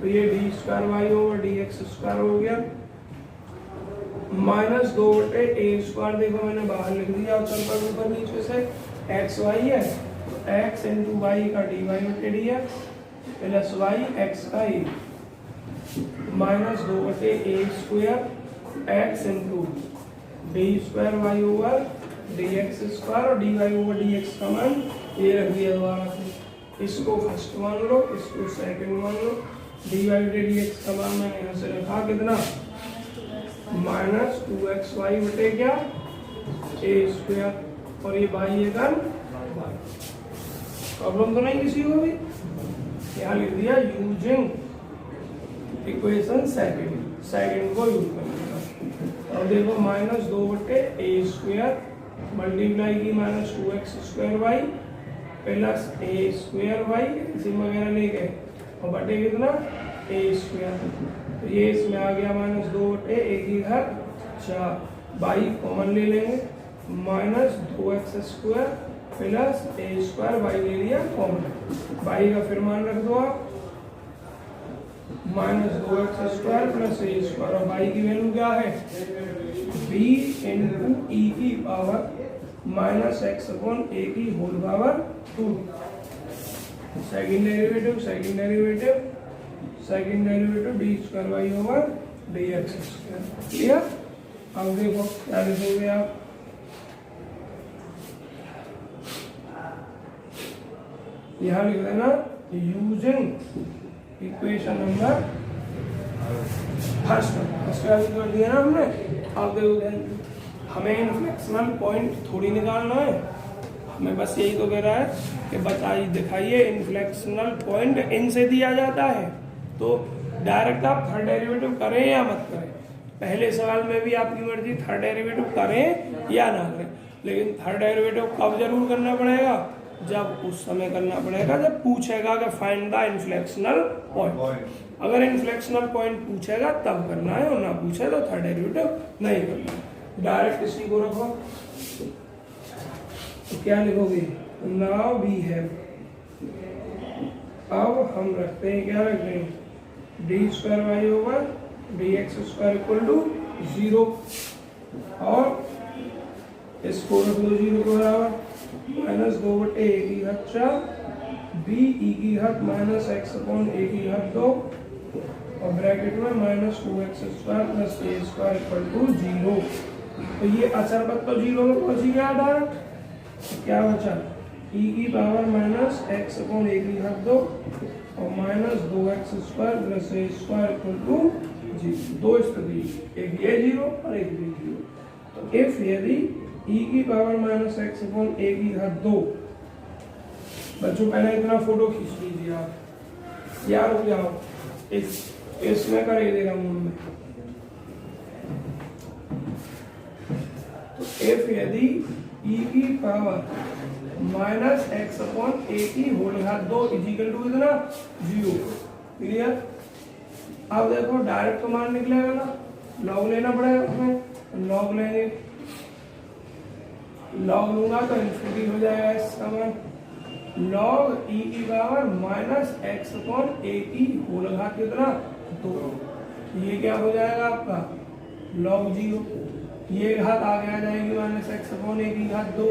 तो ये d square y over d x square हो गया, माइनस 2 बटे ए स्क्वायर, देखो मैंने बाहर लिख दिया और चल पर ऊपर नीचे से एक्स वाई है, तो एक्स इंटू वाई का डी वाई बटे d x plus y x का ए, माइनस 2 बटे a square x into d square y over d x square और d y over d x का मान ये रख दिया दोबारा से, इसको फर्स्ट मान लो, इसको सेकंड मान लो, डी वाई बटे डी एक्स का मान मैंने यहाँ से रखा कितना, माइनस 2x वाई बटे क्या ए स्क्वायर, और ये बाई है कन, प्रॉब्लम तो नहीं किसी को भी, यहाँ लिख दिया यूजिंग इक्वेशन सेकंड को यूज करने। अब देखो माइनस 2 बटे ए स्क्वायर मल्टीप्लाई की minus 2x square y plus a square y इसी वगैरह ले गए और बटे कितना ए स्क्वायर, तो ये इसमें आ गया माइनस 2 बटे ए की घात 4, बाई कॉमन ले लेंगे, minus 2x square plus a square Y ले लिया कॉमन, बाई का फिर मान रख दो आप, minus 2x square plus a square, और बाई की वैल्यू क्या है b इंटू ई की power minus x upon a की whole power 2, second derivative d square y over d x square, clear. अब देखो क्या लिखोगे आप, यहाँ लिख देना यूजिंग इक्वेशन नंबर फर्स्ट कर दिया ना हमने। अब देखो हमें इनफ्लेक्शनल पॉइंट थोड़ी निकालना है, हमें बस यही तो कह रहा है कि बताइए दिखाइए इनफ्लेक्शनल पॉइंट इनसे दिया जाता है, तो डायरेक्ट आप थर्ड डेरिवेटिव करें या मत करें, पहले सवाल में भी आपकी मर्जी थर्ड डेरिवेटिव करें या ना करें, लेकिन थर्ड डेरिवेटिव कब जरूर करना पड़ेगा, जब उस समय करना पड़ेगा जब पूछेगा कि फाइंड द इनफ्लेक्शनल पॉइंट, अगर इनफ्लेक्शनल पॉइंट पूछेगा तब करना है और ना पूछे तो थर्ड डेरिवेटिव नहीं करना है, डायरेक्ट इसी को रखो। तो क्या लिखोगे, नाउ वी हैव, अब हम रखते हैं क्या रखते हैं d square y over d x square equal to 0, और इसको रख दो 0 के बराबर, माइनस 2 बटे ए की घात 4 बी ई की घात माइनस एक्स अपॉन ए की घात 2 और ब्रैकेट में minus 2x square plus a square equal to 0। तो ये अचर पद तो 0 में पहुंच गया था, क्या बचा e की power minus x upon a की घात 2 और माइनस 2x square plus a square equal to 0, दो स्थिति, एक ये 0 और एक ये 0। तो इफ यदि e की power minus x upon a की घात 2, बच्चों पहले इतना फोटो खींच लीजिए आप, यार हो जाओ, इसमें कर देगा मूल में, तो इफ यदि e की power minus x upon a की होल घात 2 इजिकल टू कितना 0, क्लियर। अब देखो डायरेक्ट तो मान निकलेगा ना, लॉग लेना पड़ेगा उसमें, लॉग लेंगे, लॉग लूंगा तो इन्फिनिटी हो जाएगा इसका मान, लॉग e की power minus x upon a की होल घात कितना 2, ये क्या हो जाएगा आपका लॉग 0, ये घात आगे आ जाएगी माइनस एक्स अपॉन ए की घात 2,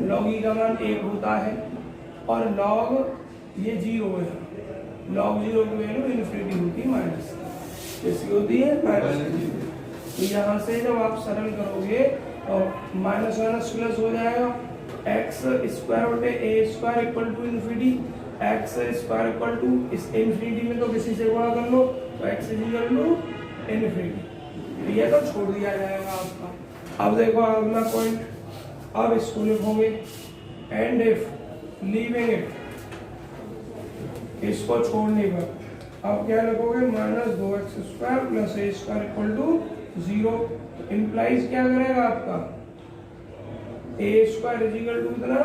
लॉग ई का मान 1 होता है और लॉग ये 0 है, लॉग 0 की वैल्यू इन्फिनिटी होती है माइनस, कैसी होती है माइनस। तो यहाँ से जब आप सरल करोगे तो माइनस माइनस प्लस हो जाएगा, एक्स स्क्वायर बटे a square equal to infinity, x square equal to इस इन्फिनिटी में तो किसी से गुणा कर लो तो एक्स इक्वल टू इन्फिनिटी, ये तो छोड़ दिया जाएगा आपका। अब देखो अगला पॉइंट, अब इसको लिखोगे एंड इफ लीविंग इट, इसको छोड़ने पर अब क्या लिखोगे minus 2x square plus a square equal to 0, implies क्या करेगा आपका a square is equal to कितना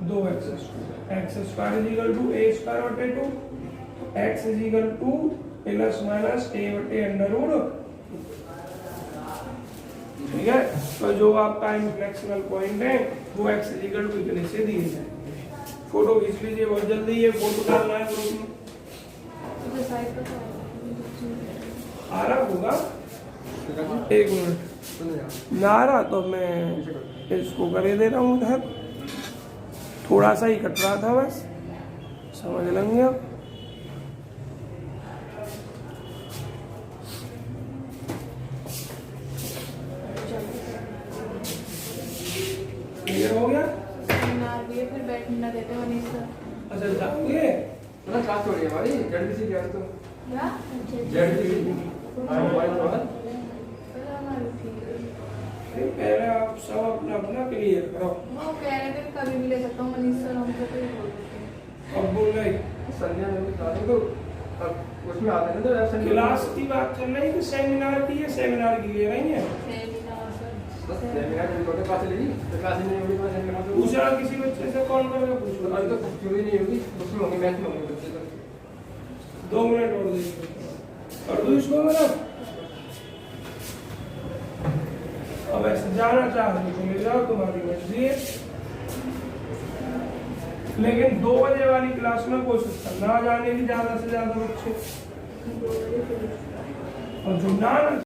2x square, x square is equal to a square बटे 2, x is equal to plus minus a बटे अंडर रूट, ठीक है। तो जो आपका इनफ्लेक्शनल पॉइंट है वो एक्स इज इक्वल टू इतने से दिए जाए, फोटो खींच लीजिए बहुत जल्दी, ये फोटो डालना है ग्रुप में। आ रहा होगा, एक मिनट ना आ रहा तो मैं इसको करे दे रहा हूँ उधर, थोड़ा सा ही कट रहा था बस, समझ लेंगे आप। क्लियर हो गया? सेमिनार भी है, फिर बैठने ना देते मनीष सर। अच्छा जाओगे? ना क्लास छोड़ी हमारी जल्दी से तो क्या? जल्दी मोबाइल पर पहले हमारी ठीक है। नहीं, पहले आप सब अपना अपना क्लियर करो। वो कह रहे थे कभी भी ले सकता हूँ मनीष सर, हमको तो ये बोल देते हैं। अब बोल रहे संध्या में भी क्लास तो अब उसमें आते हैं तो एब्सेंट क्लास की बात चल रही कि सेमिनार की है, सेमिनार की ले रही है। Seminar sir. बस सेमिनार में छोटे क्लास लेगी तो क्लास नहीं होगी तो सेमिनार तो पूछा किसी बच्चे से, कौन करेगा पूछो। अभी तो क्यों ही नहीं होगी, उसमें होंगे मैथ में होंगे बच्चे तो 2 मिनट और दीजिए, कर दूँ इसको मेरा। अब ऐसे जाना चाहते तो ले जाओ, तुम्हारी मर्जी है, लेकिन 2 बजे वाली क्लास में कोशिश करना आ जाने की ज्यादा से ज्यादा बच्चे, और जो ना